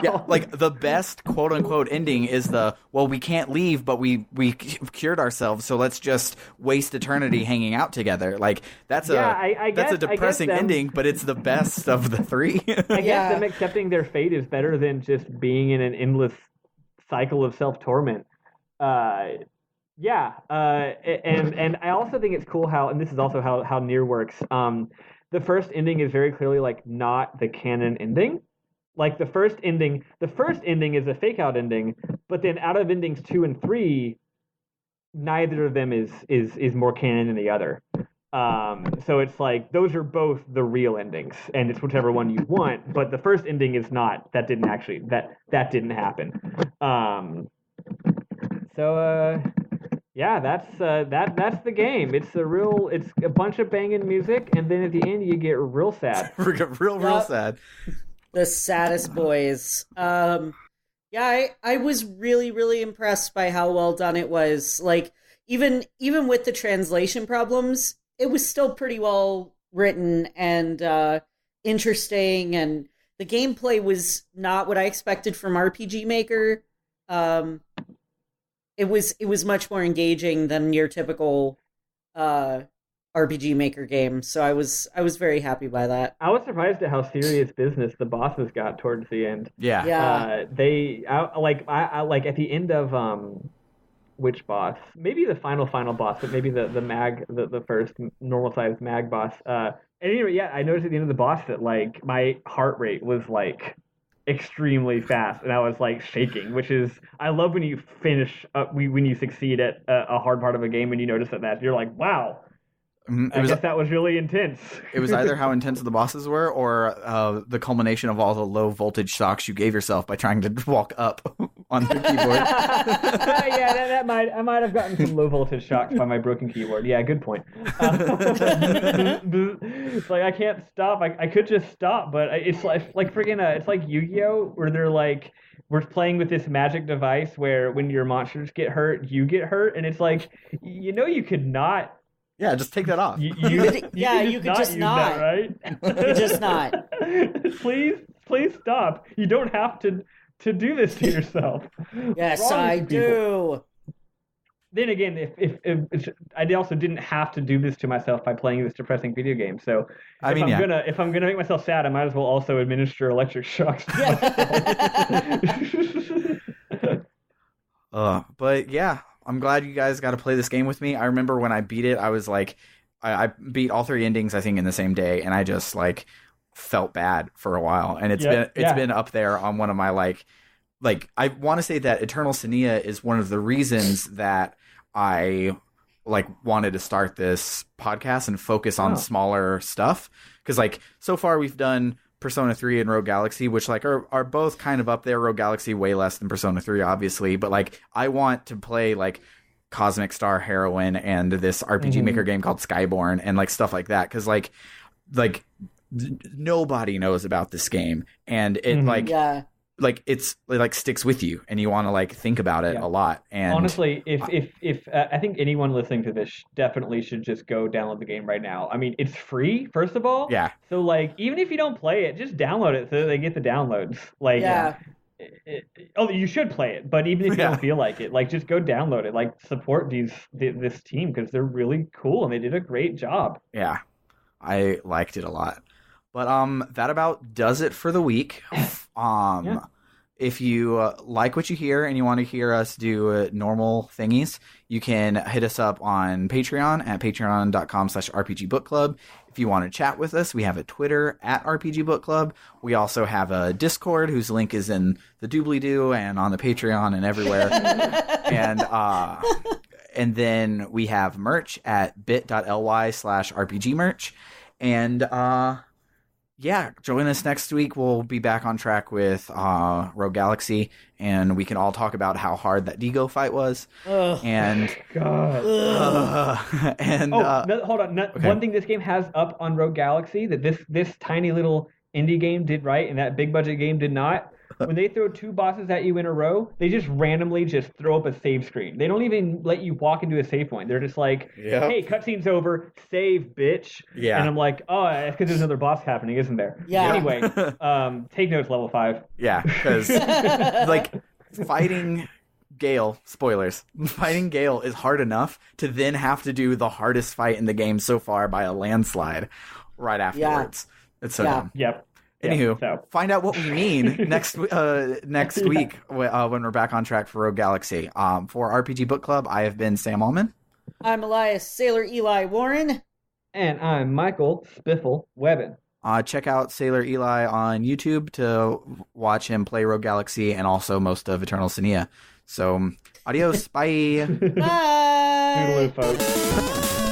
Yeah, like the best quote-unquote ending is we can't leave, but we cured ourselves, so let's just waste eternity hanging out together. Like, that's a depressing ending, but it's the best of the three. I guess them accepting their fate is better than just being in an endless cycle of self-torment. And I also think it's cool how, and this is also how Nier works, the first ending is very clearly like not the canon ending. Like the first ending is a fake out ending, but then out of endings 2 and 3, neither of them is more canon than the other. So it's like those are both the real endings, and it's whichever one you want, but the first ending is not. That didn't happen. Yeah, that's the game. It's a bunch of banging music, and then at the end you get real sad. real sad. The saddest boys. I was really, really impressed by how well done it was. Like, even with the translation problems, it was still pretty well written and interesting, and the gameplay was not what I expected from RPG Maker. it was much more engaging than your typical RPG Maker game. So I was very happy by that. I was surprised at how serious business the bosses got towards the end. Yeah. I like at the end of which boss? Maybe the final boss, but maybe the first normal sized mag boss. Anyway, I noticed at the end of the boss that like my heart rate was like extremely fast, and I was like shaking. Which is, I love when you finish when you succeed at a hard part of a game and you notice that you're like, wow. I guess that was really intense. It was either how intense the bosses were, or the culmination of all the low voltage shocks you gave yourself by trying to walk up on the keyboard. I might have gotten some low voltage shocks by my broken keyboard. Yeah, good point. It's like I can't stop. I could just stop, but it's like freaking it's like Yu-Gi-Oh, where they're like, we're playing with this magic device where when your monsters get hurt, you get hurt, and it's like, you could not. Yeah, just take that off. You could just not. That, right? You could just not. Please stop. You don't have to do this to yourself. Yes, I do. Then again, if I also didn't have to do this to myself by playing this depressing video game. So if I'm gonna make myself sad, I might as well also administer electric shocks. But yeah. I'm glad you guys got to play this game with me. I remember when I beat it, I was like, I beat all 3 endings, I think, in the same day, and I just like felt bad for a while. And it's been up there on one of my like I want to say that Eternal Senia is one of the reasons that I like wanted to start this podcast and focus on smaller stuff, because like so far we've done Persona 3 and Rogue Galaxy, which like are both kind of up there. Rogue Galaxy way less than Persona 3, obviously, but like I want to play like Cosmic Star Heroine and this RPG Maker game called Skyborn and like stuff like that, because like nobody knows about this game, and it like it's like sticks with you, and you want to like think about it a lot. And honestly, if I think anyone listening to this definitely should just go download the game right now. I mean, it's free, first of all. Yeah. So like, even if you don't play it, just download it so that they get the downloads. Like, you should play it, but even if you don't feel like it, like just go download it. Like, support this team, because they're really cool and they did a great job. Yeah, I liked it a lot. But that about does it for the week. If you like what you hear and you want to hear us do normal thingies, you can hit us up on Patreon at patreon.com/rpgbookclub. If you want to chat with us, we have a Twitter at rpgbookclub. We also have a Discord whose link is in the doobly-doo and on the Patreon and everywhere. And then we have merch at bit.ly/rpgmerch. And yeah, join us next week. We'll be back on track with Rogue Galaxy, and we can all talk about how hard that Digo fight was. And God. Hold on. Okay. One thing this game has up on Rogue Galaxy that this tiny little indie game did right, and that big budget game did not. When they throw 2 bosses at you in a row, they just randomly just throw up a save screen. They don't even let you walk into a save point. They're just like, hey, cutscene's over, save, bitch. Yeah. And I'm like, oh, it's because there's another boss happening, isn't there? Yeah. Anyway, take notes, level 5. Yeah, because like fighting Gale, spoilers, fighting Gale is hard enough to then have to do the hardest fight in the game so far by a landslide right afterwards. It's so dumb. Yep. Anywho, find out what we mean next week when we're back on track for Rogue Galaxy. For RPG Book Club, I have been Sam Allman. I'm Elias Sailor Eli Warren. And I'm Michael Spiffle Webbin. Check out Sailor Eli on YouTube to watch him play Rogue Galaxy and also most of Eternal Senia. So, adios. Bye. Bye. Toodaloo, folks.